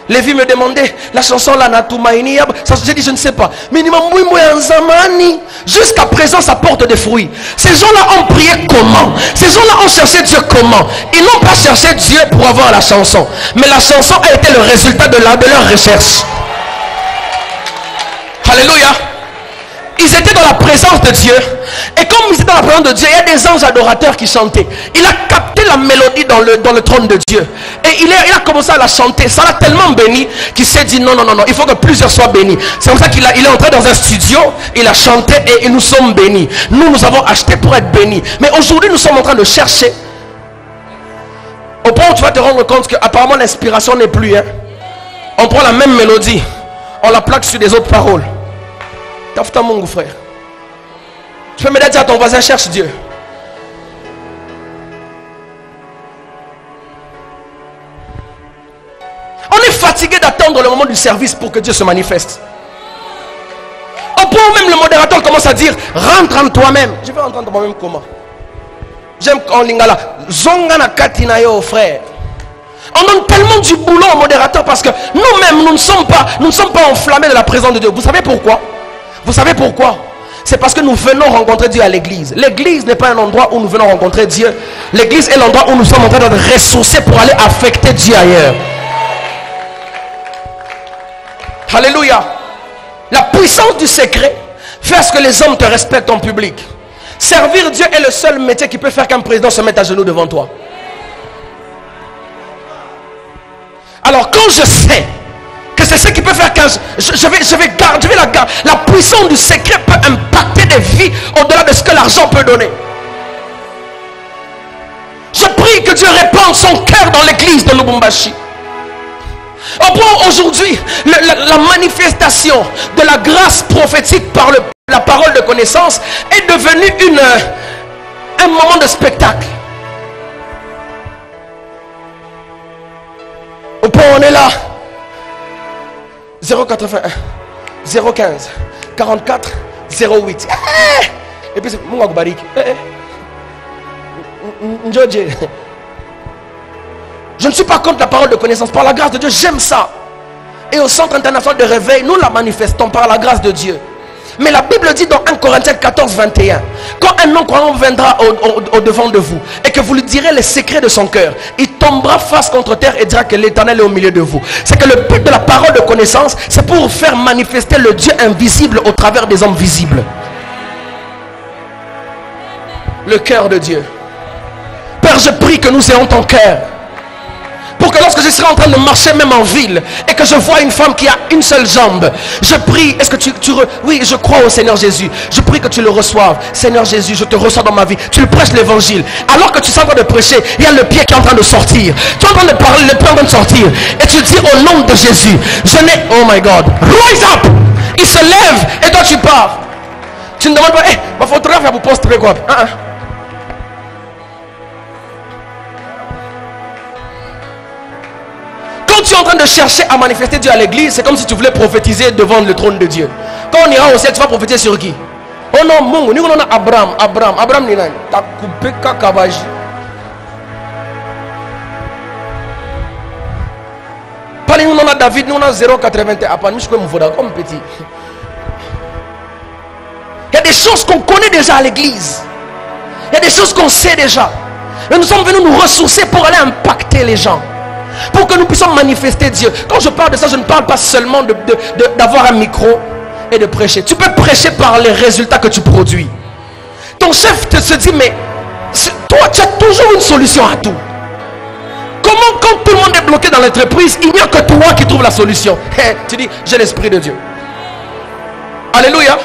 Lévi me demandait la chanson là Natumaini. J'ai dit je ne sais pas. Minimum jusqu'à présent ça porte des fruits. Ces gens-là ont prié comment? Ces gens-là ont cherché Dieu comment? Ils n'ont pas cherché Dieu pour avoir la chanson, mais la chanson a été le résultat de leur recherche. Alléluia. Ils étaient dans la présence de Dieu. Et comme ils étaient dans la présence de Dieu, il y a des anges adorateurs qui chantaient. Il a capté la mélodie dans le trône de Dieu. Et il a commencé à la chanter. Ça l'a tellement béni qu'il s'est dit non, il faut que plusieurs soient bénis. C'est comme ça qu'il est entré dans un studio, il a chanté et nous sommes bénis. Nous avons acheté pour être bénis. Mais aujourd'hui, nous sommes en train de chercher. Au point où tu vas te rendre compte qu'apparemment l'inspiration n'est plus. On prend la même mélodie, on la plaque sur des autres paroles. Tafuta Mungu, frère. Tu peux me dire à ton voisin, cherche Dieu. On est fatigué d'attendre le moment du service pour que Dieu se manifeste. Au point où même le modérateur commence à dire, rentre en toi-même. Je vais rentrer en moi-même comment? J'aime en lingala. Zongana katina yo, frère. On donne tellement du boulot au modérateur parce que nous-mêmes, nous ne sommes pas enflammés de la présence de Dieu. Vous savez pourquoi? Vous savez pourquoi? C'est parce que nous venons rencontrer Dieu à l'église. L'église n'est pas un endroit où nous venons rencontrer Dieu. L'église est l'endroit où nous sommes en train de ressourcer pour aller affecter Dieu ailleurs. Alléluia. La puissance du secret fait à ce que les hommes te respectent en public. Servir Dieu est le seul métier qui peut faire qu'un président se mette à genoux devant toi. Alors quand je sais que c'est ce qui peut faire que je vais garder la puissance du secret peut impacter des vies au-delà de ce que l'argent peut donner. Je prie que Dieu répande son cœur dans l'église de Lubumbashi. Au point aujourd'hui, la manifestation de la grâce prophétique par la parole de connaissance est devenue un moment de spectacle. Au point où on est là, 081 015 44 08. Et puis c'est mon barik. Je ne suis pas contre la parole de connaissance. Par la grâce de Dieu, j'aime ça. Et au Centre international de réveil, nous la manifestons par la grâce de Dieu. Mais la Bible dit dans 1 Corinthiens 14, 21, quand un non-croyant viendra au devant de vous et que vous lui direz les secrets de son cœur, il tombera face contre terre et dira que l'Éternel est au milieu de vous. C'est que le but de la parole de connaissance, c'est pour faire manifester le Dieu invisible au travers des hommes visibles. Le cœur de Dieu. Père, je prie que nous ayons ton cœur. Pour que lorsque je serai en train de marcher même en ville et que je vois une femme qui a une seule jambe, je prie, est-ce que oui, je crois au Seigneur Jésus, je prie que tu le reçoives. Seigneur Jésus, je te reçois dans ma vie. Tu lui prêches l'évangile. Alors que tu es en train de prêcher, il y a le pied qui est en train de sortir. Tu es en train de parler, le pied est en train de sortir. Et tu dis au nom de Jésus, je n'ai, oh my God, rise up. Il se lève et toi tu pars. Tu ne demandes pas, ma photographe va vous poster quoi. Quand tu es en train de chercher à manifester Dieu à l'église, c'est comme si tu voulais prophétiser devant le trône de Dieu. Quand on ira au ciel, tu vas prophétiser sur qui? Oh non, Mungu, nous on a Abraham ni nani? T'as coupé kakabaji. Pas nous on a David, nous on a 0,81. Après, nous je peux me voir comme petit. Il y a des choses qu'on connaît déjà à l'église. Il y a des choses qu'on sait déjà. Mais nous sommes venus nous ressourcer pour aller impacter les gens. Pour que nous puissions manifester Dieu. Quand je parle de ça, je ne parle pas seulement d'avoir un micro et de prêcher. Tu peux prêcher par les résultats que tu produis. Ton chef se dit, mais toi, tu as toujours une solution à tout. Comment, quand tout le monde est bloqué dans l'entreprise, il n'y a que toi qui trouves la solution? Tu dis, j'ai l'Esprit de Dieu. Alléluia.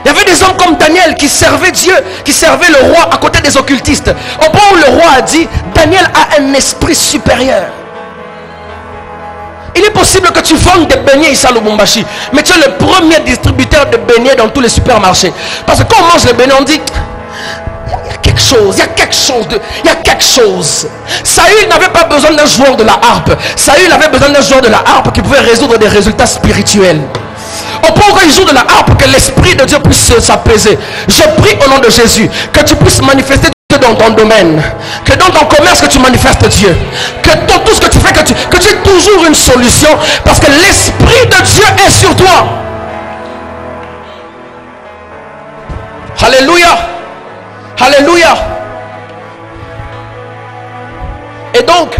Il y avait des hommes comme Daniel qui servaient Dieu, qui servaient le roi à côté des occultistes. Au point où le roi a dit, Daniel a un esprit supérieur. Il est possible que tu vendes des beignets ici à Lubumbashi, mais tu es le premier distributeur de beignets dans tous les supermarchés. Parce que quand on mange les beignets, on dit, il y a quelque chose, il y a quelque chose. Saül n'avait pas besoin d'un joueur de la harpe. Saül avait besoin d'un joueur de la harpe qui pouvait résoudre des résultats spirituels. Au point où il joue de la harpe, que l'Esprit de Dieu puisse s'apaiser. Je prie au nom de Jésus que tu puisses manifester dans ton domaine, que dans ton commerce que tu manifestes Dieu, que dans tout ce que tu fais, que tu aies toujours une solution, parce que l'Esprit de Dieu est sur toi. Alléluia, alléluia. Et donc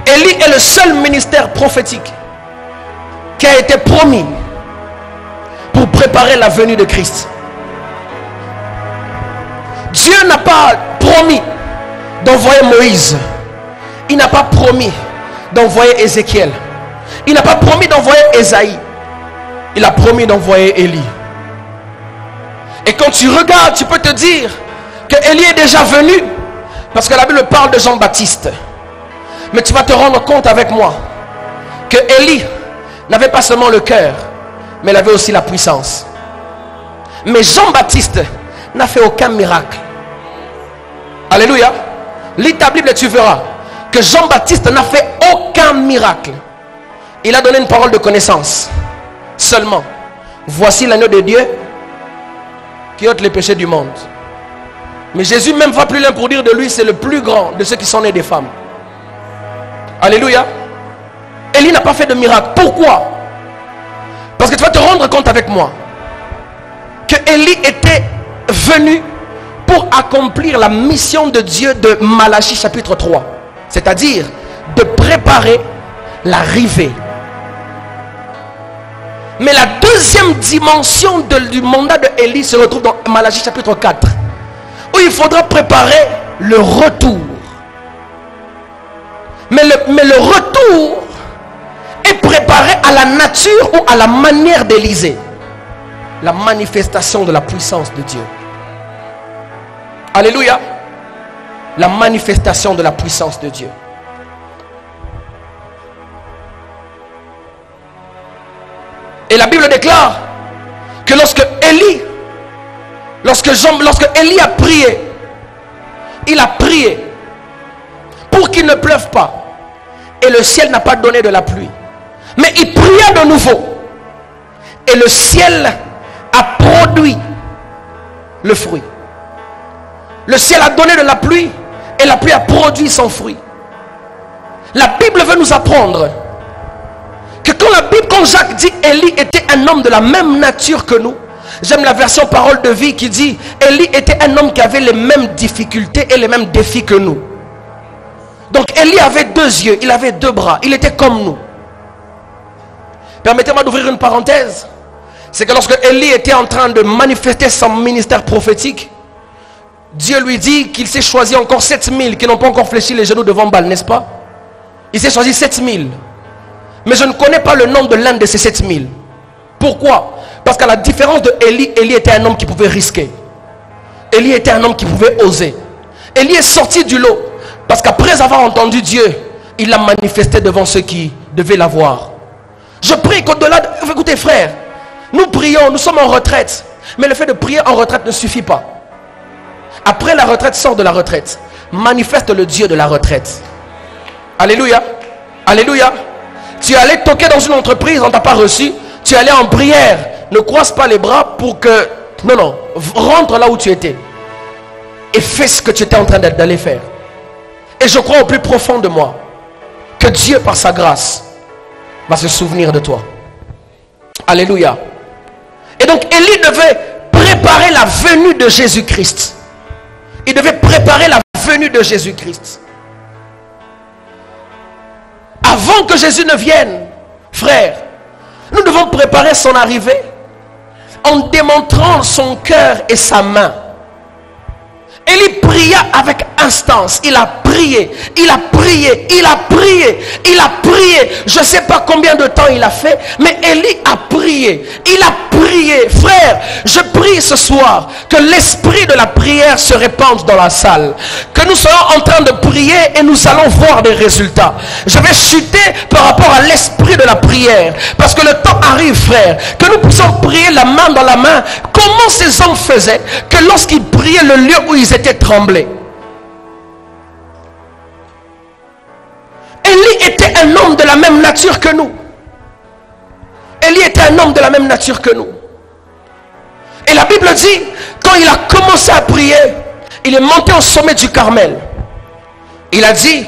Élie est le seul ministère prophétique qui a été promis pour préparer la venue de Christ. Dieu n'a pas promis d'envoyer Moïse. Il n'a pas promis d'envoyer Ézéchiel. Il n'a pas promis d'envoyer Ésaïe. Il a promis d'envoyer Élie. Et quand tu regardes, tu peux te dire que Élie est déjà venu, parce que la Bible parle de Jean-Baptiste. Mais tu vas te rendre compte avec moi que Élie n'avait pas seulement le cœur, mais il avait aussi la puissance. Mais Jean-Baptiste n'a fait aucun miracle. Alléluia. Lis ta Bible et tu verras que Jean-Baptiste n'a fait aucun miracle. Il a donné une parole de connaissance seulement. Voici l'agneau de Dieu qui ôte les péchés du monde. Mais Jésus même va plus loin pour dire de lui, c'est le plus grand de ceux qui sont nés des femmes. Alléluia. Élie n'a pas fait de miracle. Pourquoi? Parce que tu vas te rendre compte avec moi que Élie était venu pour accomplir la mission de Dieu de Malachie chapitre 3, c'est-à-dire de préparer l'arrivée. Mais la deuxième dimension du mandat de Élie se retrouve dans Malachie chapitre 4, où il faudra préparer le retour. Mais le retour est préparé à la nature ou à la manière d'Élisée. La manifestation de la puissance de Dieu. Alléluia. La manifestation de la puissance de Dieu. Et la Bible déclare que lorsque Élie a prié, il a prié pour qu'il ne pleuve pas. Et le ciel n'a pas donné de la pluie. Mais il pria de nouveau. Et le ciel a produit le fruit. Le ciel a donné de la pluie et la pluie a produit son fruit. La Bible veut nous apprendre que quand Jacques dit Élie était un homme de la même nature que nous, j'aime la version parole de vie qui dit Élie était un homme qui avait les mêmes difficultés et les mêmes défis que nous. Donc Élie avait deux yeux, il avait deux bras, il était comme nous. Permettez-moi d'ouvrir une parenthèse. C'est que lorsque Élie était en train de manifester son ministère prophétique, Dieu lui dit qu'il s'est choisi encore 7000 qui n'ont pas encore fléchi les genoux devant Baal, n'est-ce pas? Il s'est choisi 7000. Mais je ne connais pas le nom de l'un de ces 7000. Pourquoi? Parce qu'à la différence de Élie, Élie était un homme qui pouvait risquer. Élie était un homme qui pouvait oser. Élie est sorti du lot parce qu'après avoir entendu Dieu, il l'a manifesté devant ceux qui devaient l'avoir. Je prie qu'au-delà de... Écoutez frères, nous prions, nous sommes en retraite. Mais le fait de prier en retraite ne suffit pas. Après la retraite, sors de la retraite. Manifeste le Dieu de la retraite. Alléluia. Alléluia. Tu es allé toquer dans une entreprise, on ne t'a pas reçu. Tu es allé en prière. Ne croise pas les bras pour que... Non, non. Rentre là où tu étais. Et fais ce que tu étais en train d'aller faire. Et je crois au plus profond de moi que Dieu, par sa grâce, va se souvenir de toi. Alléluia. Et donc Élie devait préparer la venue de Jésus-Christ. Il devait préparer la venue de Jésus-Christ. Avant que Jésus ne vienne, frère, nous devons préparer son arrivée en démontrant son cœur et sa main. Élie pria avec instance. Il a prié, il a prié, il a prié, il a prié. Je ne sais pas combien de temps il a fait, mais Élie a prié. Il a prié. Frère, je prie ce soir que l'esprit de la prière se répande dans la salle. Que nous soyons en train de prier et nous allons voir des résultats. Je vais chuter par rapport à l'esprit de la prière. Parce que le temps arrive, frère, que nous puissions prier la main dans la main. Comment ces hommes faisaient que lorsqu'ils priaient, le lieu où ils étaient tremblé. Élie était un homme de la même nature que nous. Élie était un homme de la même nature que nous. Et la Bible dit, quand il a commencé à prier, il est monté au sommet du Carmel. Il a dit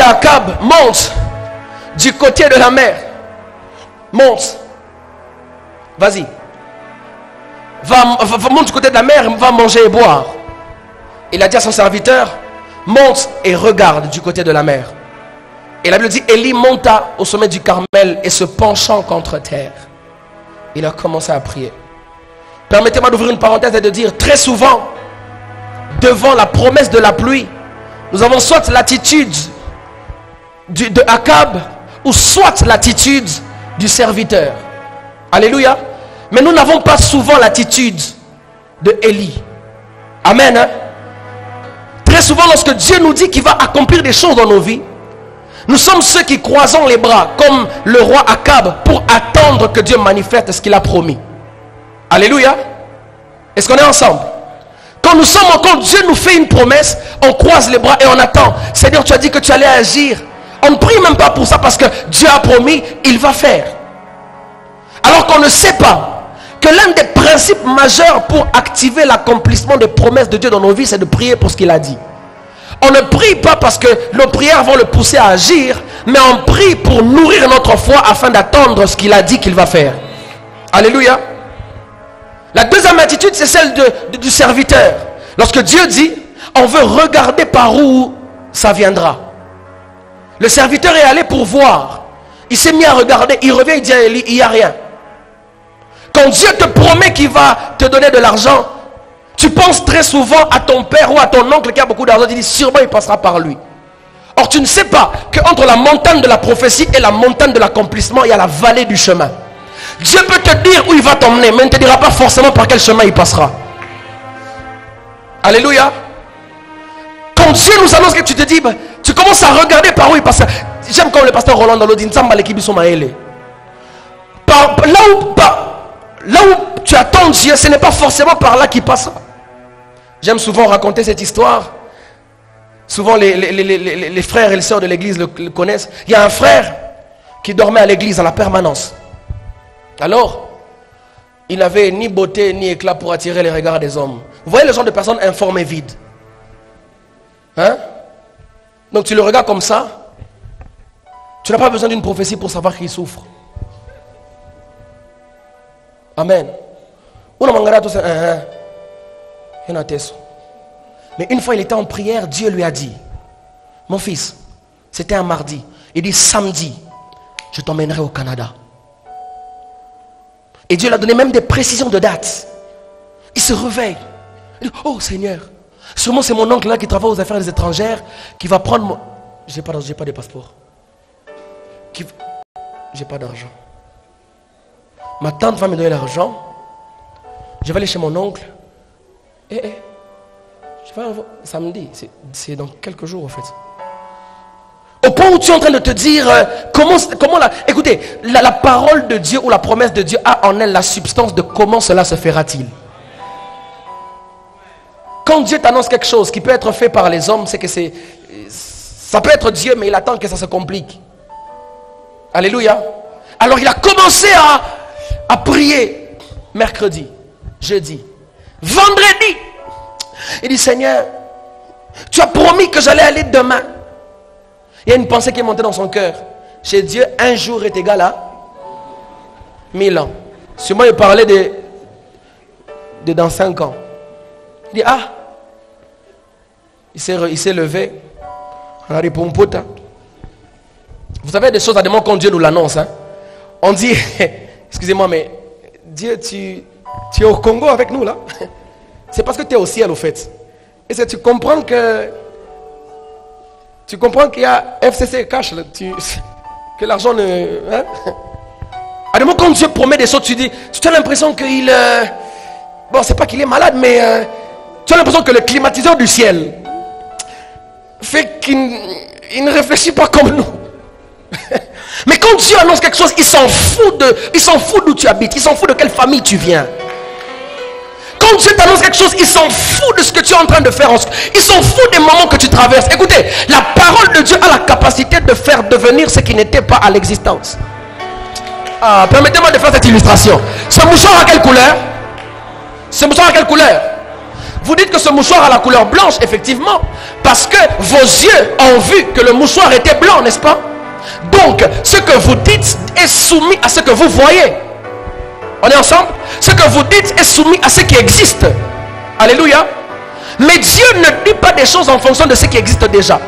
à Akab, monte du côté de la mer. Monte. Vas-y. Monte du côté de la mer, va manger et boire. Il a dit à son serviteur, monte et regarde du côté de la mer. Et la Bible dit, Élie monta au sommet du Carmel et se penchant contre terre, il a commencé à prier. Permettez-moi d'ouvrir une parenthèse et de dire, très souvent, devant la promesse de la pluie, nous avons soit l'attitude de Akab, ou soit l'attitude du serviteur. Alléluia. Mais nous n'avons pas souvent l'attitude de Élie. Amen. Hein? Très souvent, lorsque Dieu nous dit qu'il va accomplir des choses dans nos vies, nous sommes ceux qui croisons les bras, comme le roi Akab, pour attendre que Dieu manifeste ce qu'il a promis. Alléluia. Est-ce qu'on est ensemble? Quand nous sommes encore, Dieu nous fait une promesse, on croise les bras et on attend. C'est-à-dire, tu as dit que tu allais agir. On ne prie même pas pour ça parce que Dieu a promis, il va faire. Alors qu'on ne sait pas que l'un des principes majeurs pour activer l'accomplissement des promesses de Dieu dans nos vies, c'est de prier pour ce qu'il a dit. On ne prie pas parce que nos prières vont le pousser à agir, mais on prie pour nourrir notre foi afin d'attendre ce qu'il a dit qu'il va faire. Alléluia. La deuxième attitude, c'est celle du serviteur. Lorsque Dieu dit, on veut regarder par où ça viendra. Le serviteur est allé pour voir. Il s'est mis à regarder, il revient, il dit à Élie, il n'y a rien. Quand Dieu te promet qu'il va te donner de l'argent, tu penses très souvent à ton père ou à ton oncle qui a beaucoup d'argent. Tu dis sûrement il passera par lui. Or tu ne sais pas qu'entre la montagne de la prophétie et la montagne de l'accomplissement, il y a la vallée du chemin. Dieu peut te dire où il va t'emmener, mais il ne te dira pas forcément par quel chemin il passera. Alléluia. Quand Dieu nous annonce que tu te dis, tu commences à regarder par où il passe. J'aime comme le pasteur Roland dans l'Odine. Là où tu attends Dieu, ce n'est pas forcément par là qu'il passera. J'aime souvent raconter cette histoire. Souvent les frères et les sœurs de l'église le connaissent. Il y a un frère qui dormait à l'église en la permanence. Alors, il n'avait ni beauté ni éclat pour attirer les regards des hommes. Vous voyez le genre de personnes informes et vides. Hein? Donc tu le regardes comme ça. Tu n'as pas besoin d'une prophétie pour savoir qu'il souffre. Amen. Mais une fois il était en prière, Dieu lui a dit, mon fils, c'était un mardi, il dit samedi, je t'emmènerai au Canada. Et Dieu lui a donné même des précisions de date. Il se réveille. Oh Seigneur, sûrement c'est mon oncle là qui travaille aux affaires des étrangères qui va prendre mon... J'ai pas de passeport. J'ai pas d'argent. Ma tante va me donner l'argent. Je vais aller chez mon oncle. Je vais samedi. C'est dans quelques jours en fait. Au point où tu es en train de te dire écoutez, la parole de Dieu ou la promesse de Dieu a en elle la substance de comment cela se fera-t-il. Quand Dieu t'annonce quelque chose qui peut être fait par les hommes, c'est que ça peut être Dieu, mais il attend que ça se complique. Alléluia. Alors il a commencé à prier mercredi, jeudi, vendredi. Il dit Seigneur, tu as promis que j'allais aller demain. Il y a une pensée qui est montée dans son cœur. Chez Dieu, un jour est égal à 1000 ans. Sur moi, il parlait de dans 5 ans. Il dit, il s'est levé. On a répondu. Vous savez, des choses à demander quand Dieu nous l'annonce. Hein? On dit, excusez-moi, mais Dieu, tu es au Congo avec nous là. C'est parce que tu es au ciel au fait. Et tu comprends que... Tu comprends qu'il y a FCC cash là, que l'argent ne... Hein? À des moments quand Dieu promet des choses, tu as l'impression qu'il... Bon, c'est pas qu'il est malade, mais tu as l'impression que le climatiseur du ciel fait qu'il ne réfléchit pas comme nous. Mais quand Dieu annonce quelque chose, il s'en fout d'où tu habites, il s'en fout de quelle famille tu viens. Quand Dieu t'annonce quelque chose, il s'en fout de ce que tu es en train de faire. Il s'en fout des moments que tu traverses. Écoutez, la parole de Dieu a la capacité de faire devenir ce qui n'était pas à l'existence. Permettez-moi de faire cette illustration. Ce mouchoir a quelle couleur? Ce mouchoir a quelle couleur? Vous dites que ce mouchoir a la couleur blanche, effectivement, parce que vos yeux ont vu que le mouchoir était blanc, n'est-ce pas? Donc, ce que vous dites est soumis à ce que vous voyez. On est ensemble? Ce que vous dites est soumis à ce qui existe. Alléluia. Mais Dieu ne dit pas des choses en fonction de ce qui existe déjà.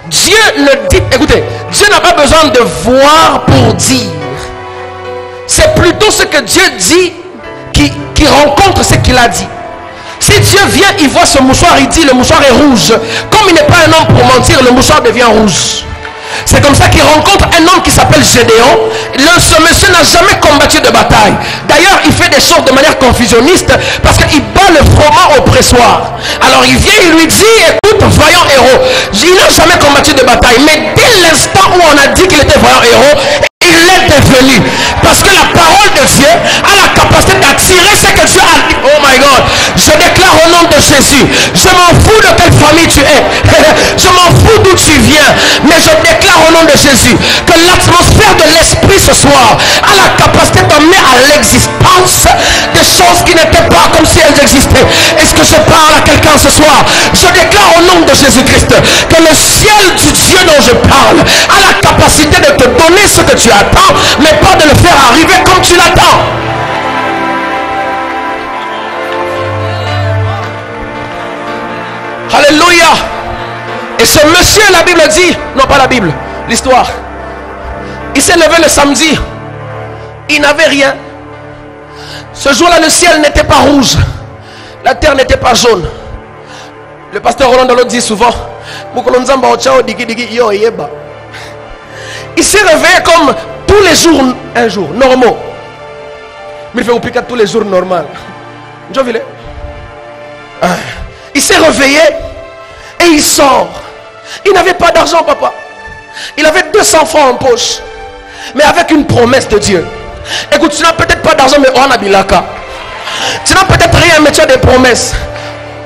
Dieu ne dit... Écoutez, Dieu n'a pas besoin de voir pour dire. C'est plutôt ce que Dieu dit qui rencontre ce qu'il a dit. Si Dieu vient, il voit ce mouchoir, il dit le mouchoir est rouge. Comme il n'est pas un homme pour mentir, le mouchoir devient rouge. C'est comme ça qu'il rencontre un homme qui s'appelle Gédéon. Ce monsieur n'a jamais combattu de bataille. D'ailleurs, il fait des choses de manière confusionniste parce qu'il bat le froment au pressoir. Alors il vient, il lui dit, écoute, vaillant héros, il n'a jamais combattu de bataille. Mais dès l'instant où on a dit qu'il était vaillant héros, il l'est devenu. Parce que la parole de Dieu a la capacité d'attirer ce que Dieu a dit. Oh my God. Je déclare au nom de Jésus. Je m'en fous de quelle famille tu es. Je m'en fous d'où tu viens. Mais je déclare au nom de Jésus que l'atmosphère de l'esprit ce soir a la capacité d'emmener à l'existence des choses qui n'étaient pas comme si elles existaient. Est-ce que je parle à quelqu'un ce soir? Je déclare au nom de Jésus-Christ que le ciel du Dieu dont je parle a la capacité de te donner ce que tu attends, mais pas de le faire arriver comme tu l'attends. Alléluia. Et ce monsieur, la Bible dit, non pas la Bible, l'histoire, il s'est levé le samedi, il n'avait rien. Ce jour-là, le ciel n'était pas rouge, la terre n'était pas jaune. Le pasteur Roland Dolo dit souvent, il s'est réveillé comme tous les jours, un jour, normaux. Mais il fait oublier tous les jours normal. Il s'est réveillé et il sort. Il n'avait pas d'argent, papa. Il avait 200 francs en poche. Mais avec une promesse de Dieu. Écoute, tu n'as peut-être pas d'argent, mais on a bilaka. Tu n'as peut-être rien, mais tu as des promesses.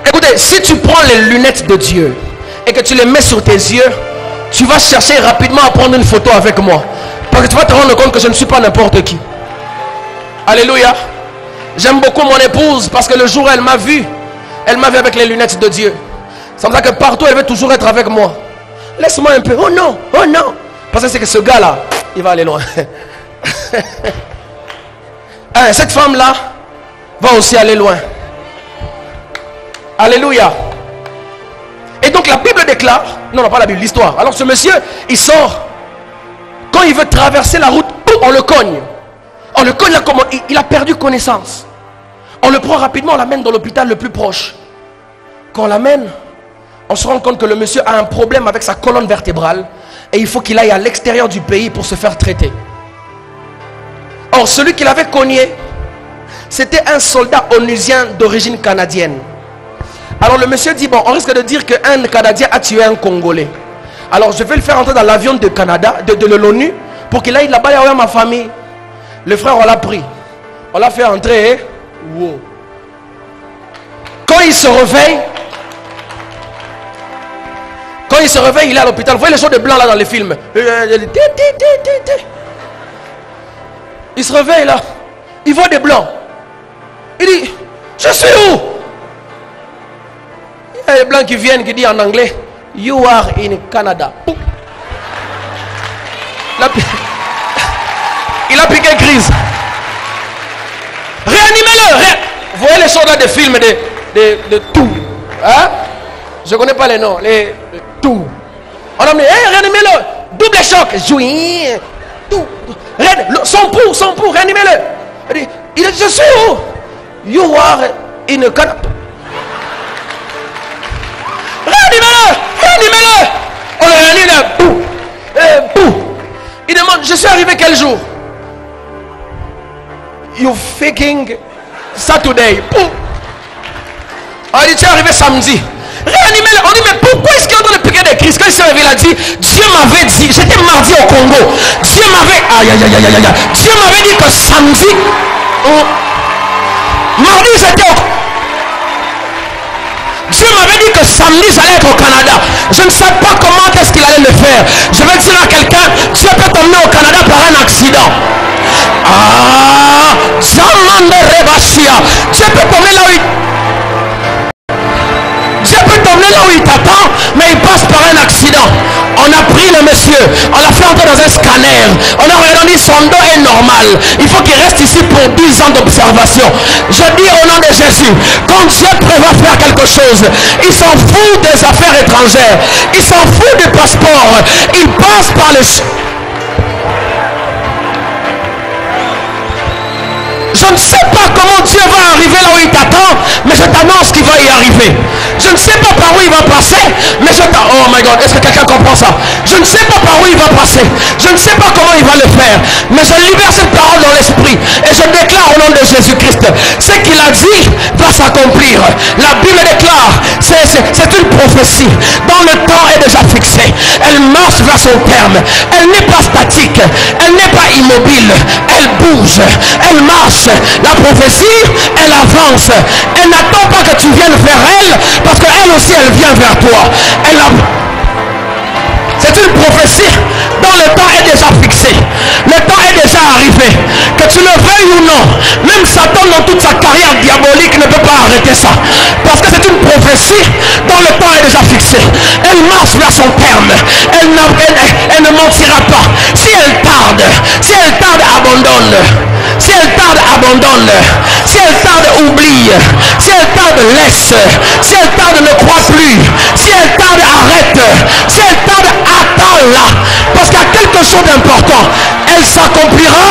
Écoutez, si tu prends les lunettes de Dieu et que tu les mets sur tes yeux, tu vas chercher rapidement à prendre une photo avec moi. Parce que tu vas te rendre compte que je ne suis pas n'importe qui. Alléluia. J'aime beaucoup mon épouse parce que le jour où elle m'a vu avec les lunettes de Dieu. C'est comme ça que partout elle veut toujours être avec moi. Laisse-moi un peu. Oh non, oh non. Parce que c'est que ce gars-là, il va aller loin. Cette femme-là va aussi aller loin. Alléluia. Et donc la Bible déclare, non pas la Bible, l'histoire. Alors ce monsieur, il sort. Quand il veut traverser la route, on le cogne. On le cogne là, comme il a perdu connaissance. On le prend rapidement, on l'amène dans l'hôpital le plus proche. Quand on l'amène, on se rend compte que le monsieur a un problème avec sa colonne vertébrale et il faut qu'il aille à l'extérieur du pays pour se faire traiter. Or, celui qui l'avait cogné, c'était un soldat onusien d'origine canadienne. Alors le monsieur dit, bon, on risque de dire qu'un Canadien a tué un Congolais. Alors je vais le faire entrer dans l'avion de Canada, de l'ONU, pour qu'il aille là-bas et voir ma famille. Le frère, on l'a pris. On l'a fait entrer. Wow. Quand il se réveille, il est à l'hôpital. Vous voyez les choses de blanc là dans les films. Il se réveille là. Il voit des blancs. Il dit, je suis où? Il y a des blancs qui viennent, qui disent en anglais, you are in Canada. Il a piqué crise. Réanimez-le. Vous voyez les soldats des films de tout. Hein? Je ne connais pas les noms. Les tout. On a dit, hey, réanimez-le. Double choc. Jouir. Tout. Son pouls, réanimez-le. Il dit, je suis où? You are in Canada. Réanimez-le. On le réanime. Il demande, je suis arrivé quel jour? You faking Saturday. On dit, tu es arrivé samedi. Réanimez-le. On dit, mais pourquoi est-ce qu'il est en train de piquer des crises? Quand il s'est réveillé, il a dit, Dieu m'avait dit, j'étais mardi au Congo. Dieu m'avait dit que samedi, mardi j'étais au Congo. Dieu m'avait dit que samedi j'allais être au Canada. Je ne sais pas comment est-ce qu'il allait le faire. Je vais dire à quelqu'un, Dieu peut t'emmener au Canada par un accident. Dieu peut t'emmener là où il t'attend, mais il passe par un accident. On a pris le monsieur, on l'a fait entrer dans un scanner, on a regardé, son dos est normal, il faut qu'il reste ici pour 10 ans d'observation. Je dis au nom de Jésus, quand Dieu prévoit faire quelque chose, il s'en fout des affaires étrangères, il s'en fout du passeport, il passe par le... Je ne sais pas comment Dieu va arriver là où il t'attend, mais je t'annonce qu'il va y arriver. Je ne sais pas par où il va passer, mais je t'annonce. Oh my God, est-ce que quelqu'un comprend ça? Je ne sais pas par où il va passer. Je ne sais pas comment il va le faire, mais je libère cette parole dans l'esprit et je déclare au nom de Jésus-Christ, ce qu'il a dit va s'accomplir. La Bible déclare, c'est une prophétie dont le temps est déjà fixé. Elle marche vers son terme. Elle n'est pas statique, elle n'est pas immobile, elle bouge, elle marche. La prophétie, elle avance. Elle n'attend pas que tu viennes vers elle, parce qu'elle aussi, elle vient vers toi. C'est une prophétie dont le temps est déjà fixé. Le temps est déjà arrivé. Que tu le veuilles ou non, même Satan dans toute sa carrière diabolique ne peut pas arrêter ça. Parce que c'est une prophétie dont le temps est déjà fixé. Elle marche vers son terme. Elle ne mentira pas. Si elle tarde, abandonne. Si elle tarde, abandonne. Si elle tarde, oublie. Si elle tarde, laisse. Si elle tarde, ne crois plus. Si elle tarde, arrête. Si elle tarde, attends-la. Parce qu'il y a quelque chose d'important. Elle s'accomplira.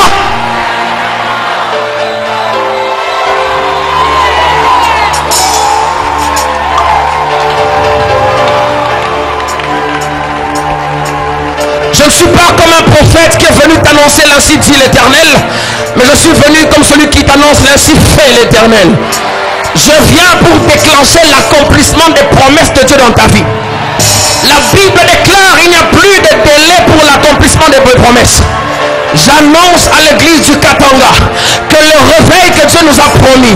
Je ne suis pas comme un prophète qui est venu t'annoncer l'ainsi dit l'Éternel, mais je suis venu comme celui qui t'annonce l'ainsi fait l'Éternel. Je viens pour déclencher l'accomplissement des promesses de Dieu dans ta vie. La Bible déclare qu'il n'y a plus de délai pour l'accomplissement des promesses. J'annonce à l'église du Katanga que le réveil que Dieu nous a promis,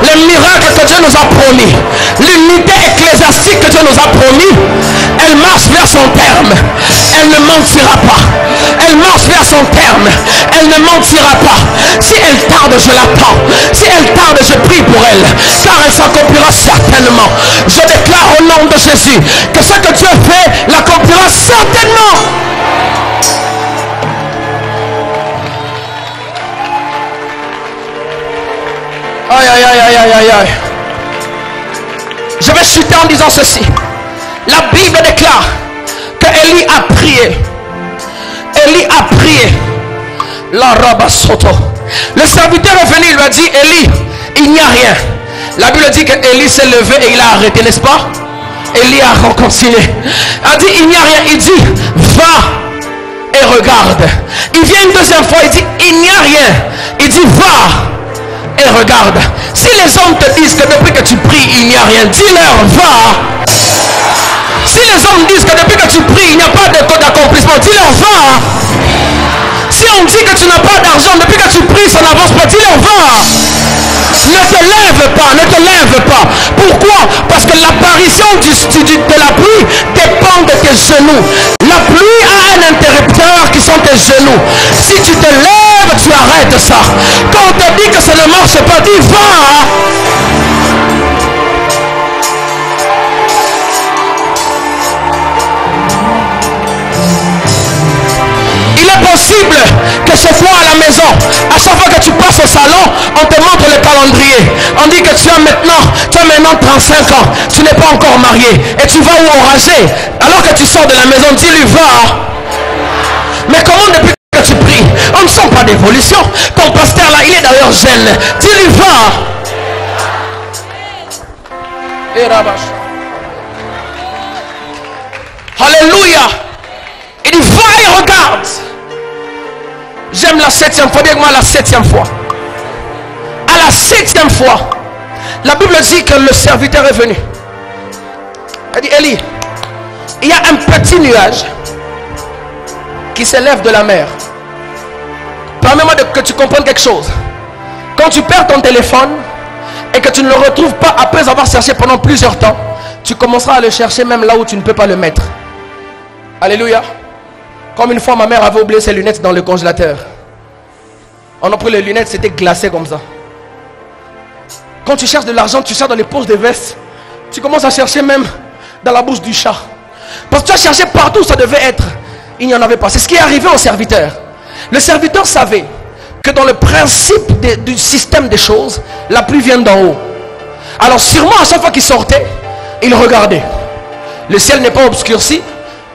les miracles que Dieu nous a promis, l'unité ecclésiastique que Dieu nous a promis, elle marche vers son terme. Elle ne mentira pas. Elle marche vers son terme. Elle ne mentira pas. Si elle tarde, je l'attends. Si elle tarde, je prie pour elle, car elle s'accomplira certainement. Je déclare au nom de Jésus que ce que Dieu fait l'accomplira certainement. Aïe, aïe, aïe, aïe, aïe, aïe, aïe. Je vais chuter en disant ceci. La Bible déclare que Élie a prié. Élie a prié. La robe soto. Le serviteur est venu, il lui a dit, Élie, il n'y a rien. La Bible dit qu'Élie s'est levé et il a arrêté, n'est-ce pas? Élie a continué. Il dit il n'y a rien. Il dit va et regarde. Il vient une deuxième fois, il dit il n'y a rien. Il dit va et regarde. Si les hommes te disent que depuis que tu pries il n'y a rien, dis-leur va. Si les hommes disent que depuis que tu pries il n'y a pas d'accomplissement, dis-leur va. Si on dit que tu n'as pas d'argent depuis que tu pries ça n'avance pas, dis-leur va. Ne te lève pas, ne te lève pas. Pourquoi? Parce que l'apparition de la pluie dépend de tes genoux. La pluie a un interrupteur qui sont tes genoux. Si tu te lèves, tu arrêtes ça. Quand on te dit que ça ne marche pas, dis va. Il est possible que ce soit à la maison, à chaque fois que tu passes au salon, on te montre le calendrier. On dit que tu as maintenant 35 ans, tu n'es pas encore marié. Et tu vas où enrager? Alors que tu sors de la maison, dis-lui va. Mais comment depuis que tu pries? On ne sent pas d'évolution. Ton pasteur là, il est d'ailleurs jeune. Dis-lui va. Alléluia. Il dit va et regarde. J'aime la 7e fois, bien que moi la 7e fois. À la 7e fois, la Bible dit que le serviteur est venu. Elle dit Élie, il y a un petit nuage qui s'élève de la mer. Permets-moi que tu comprennes quelque chose. Quand tu perds ton téléphone et que tu ne le retrouves pas après avoir cherché pendant plusieurs temps, tu commenceras à le chercher même là où tu ne peux pas le mettre. Alléluia. Comme une fois ma mère avait oublié ses lunettes dans le congélateur. On a pris les lunettes, c'était glacé comme ça. Quand tu cherches de l'argent, tu cherches dans les poches des vestes. Tu commences à chercher même dans la bouche du chat. Parce que tu as cherché partout où ça devait être. Il n'y en avait pas. C'est ce qui est arrivé au serviteur. Le serviteur savait que dans le principe du système des choses, la pluie vient d'en haut. Alors sûrement à chaque fois qu'il sortait, il regardait. Le ciel n'est pas obscurci.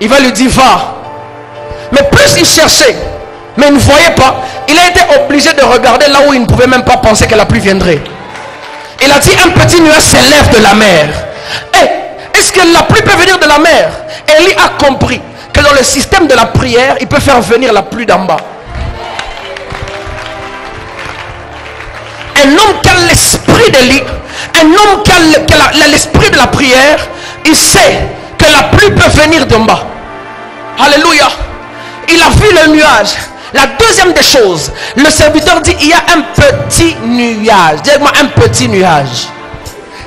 Il va lui dire va. Mais plus il cherchait, mais il ne voyait pas, il a été obligé de regarder là où il ne pouvait même pas penser que la pluie viendrait. Il a dit un petit nuage s'élève de la mer. Est-ce que la pluie peut venir de la mer? Élie a compris que dans le système de la prière, il peut faire venir la pluie d'en bas. Un homme qui a l'esprit d'Élie, un homme qui a l'esprit de la prière, il sait que la pluie peut venir d'en bas. Alléluia. Il a vu le nuage. La deuxième des choses, le serviteur dit il y a un petit nuage. Dis-moi un petit nuage.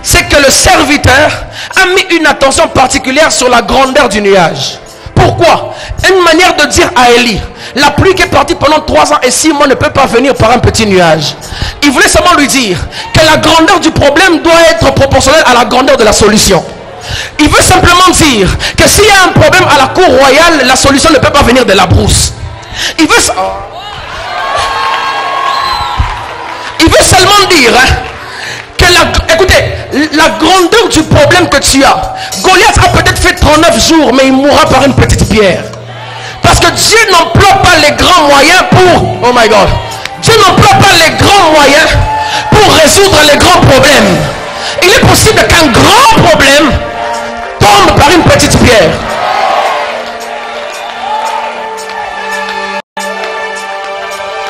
C'est que le serviteur a mis une attention particulière sur la grandeur du nuage. Pourquoi? Une manière de dire à Élie, la pluie qui est partie pendant 3 ans et 6 mois ne peut pas venir par un petit nuage. Il voulait seulement lui dire que la grandeur du problème doit être proportionnelle à la grandeur de la solution. Il veut simplement dire que s'il y a un problème à la cour royale, la solution ne peut pas venir de la brousse. Il veut seulement dire que écoutez, la grandeur du problème que tu as, Goliath a peut-être fait 39 jours, mais il mourra par une petite pierre. Parce que Dieu n'emploie pas les grands moyens pour, oh my God, Dieu n'emploie pas les grands moyens pour résoudre les grands problèmes. Il est possible qu'un grand problème tombe par une petite pierre.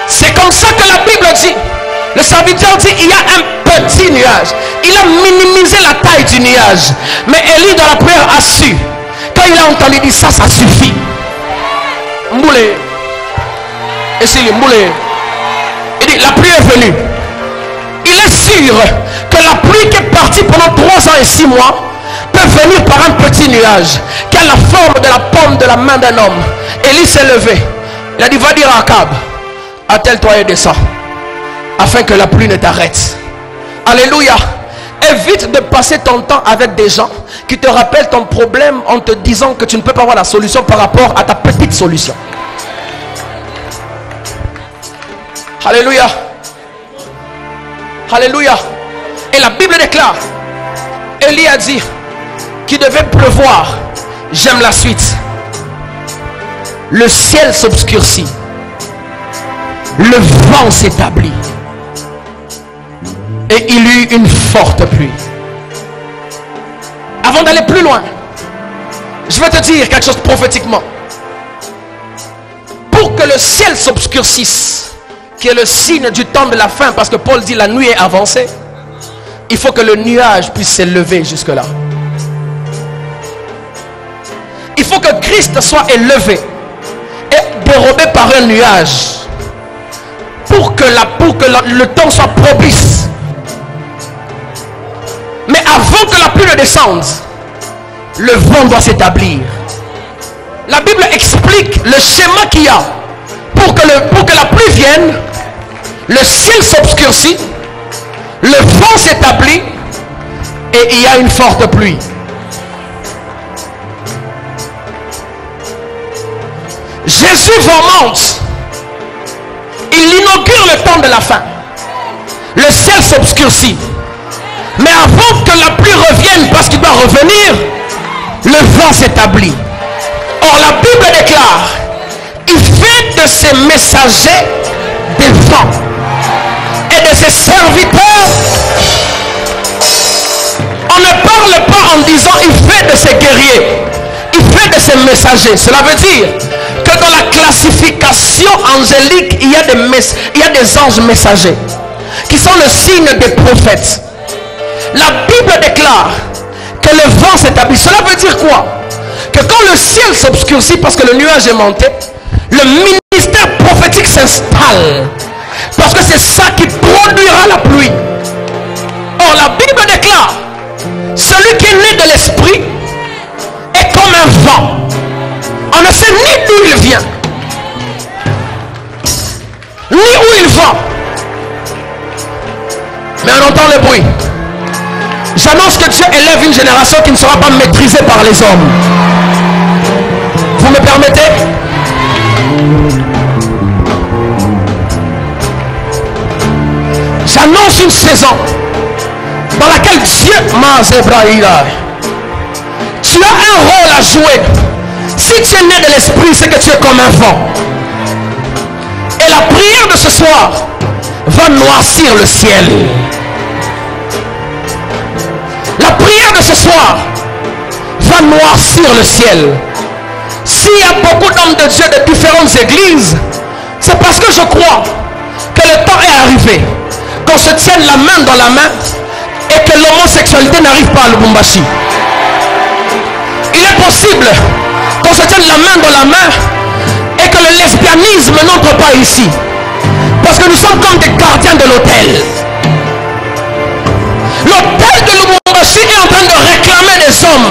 C'est comme ça que la Bible dit. Le serviteur dit il y a un petit nuage. Il a minimisé la taille du nuage. Mais Élie dans la prière a su. Quand il a entendu dire ça, ça suffit. Mboulé. Et c'est le mboulé. Il dit la pluie est venue. Il est sûr que la pluie qui est partie pendant 3 ans et 6 mois peut venir par un petit nuage qui a la forme de la paume de la main d'un homme. Élie s'est levé. Il a dit va dire à Akab, attelle-toi et descends afin que la pluie ne t'arrête. Alléluia. Évite de passer ton temps avec des gens qui te rappellent ton problème en te disant que tu ne peux pas avoir la solution par rapport à ta petite solution. Alléluia. Alléluia. Et la Bible déclare, Élie a dit qu'il devait pleuvoir. J'aime la suite. Le ciel s'obscurcit. Le vent s'établit. Et il eut eut une forte pluie. Avant d'aller plus loin, je vais te dire quelque chose prophétiquement. Pour que le ciel s'obscurcisse, qui est le signe du temps de la fin, parce que Paul dit la nuit est avancée, il faut que le nuage puisse s'élever jusque là. Il faut que Christ soit élevé et dérobé par un nuage pour que le temps soit propice. Mais avant que la pluie ne descende, le vent doit s'établir. La Bible explique le schéma qu'il y a pour que la pluie vienne. Le ciel s'obscurcit, le vent s'établit et il y a une forte pluie. Jésus remonte. Il inaugure le temps de la fin. Le ciel s'obscurcit. Mais avant que la pluie revienne, parce qu'il doit revenir, le vent s'établit. Or la Bible déclare, il fait de ses messagers des vents et de ses serviteurs. On ne parle pas en disant il fait de ses guerriers, il fait de ses messagers. Cela veut dire que dans la classification angélique, il y a des anges messagers qui sont le signe des prophètes. La Bible déclare que le vent s'établit. Cela veut dire quoi? Que quand le ciel s'obscurcit parce que le nuage est monté, le ministère prophétique s'installe. Parce que c'est ça qui produira la pluie. Or la Bible déclare, celui qui est né de l'esprit est comme un vent. On ne sait ni d'où il vient, ni où il va, mais on entend le bruit. J'annonce que Dieu élève une génération qui ne sera pas maîtrisée par les hommes. Vous me permettez? J'annonce une saison dans laquelle Dieu m'a zébraïla. Tu as un rôle à jouer. Si tu es né de l'esprit, c'est que tu es comme un vent. Et la prière de ce soir va noircir le ciel. La prière de ce soir va noircir le ciel. S'il y a beaucoup d'hommes de Dieu de différentes églises, c'est parce que je crois que le temps est arrivé qu'on se tienne la main dans la main et que l'homosexualité n'arrive pas à Lubumbashi. Il est possible qu'on se tienne la main dans la main et que le lesbianisme n'entre pas ici. Parce que nous sommes comme des gardiens de l'hôtel. L'hôtel de Lubumbashi est en train de réclamer des hommes.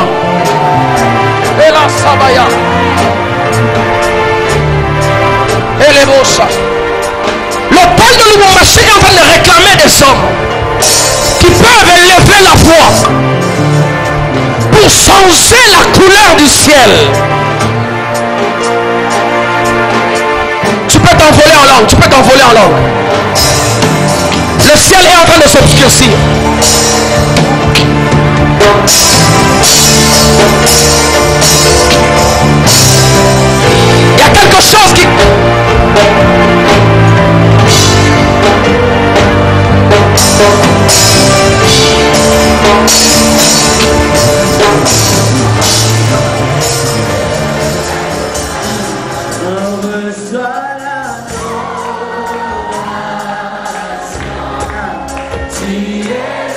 Et la Sabaya. Et les Bossa. L'hôtel de Lubumbashi est en train de réclamer des hommes qui peuvent élever la voix pour changer la couleur du ciel. Tu peux t'envoler en langue, tu peux t'envoler en langue. Le ciel est en train de s'obscurcir. Il y a quelque chose qui... Yeah.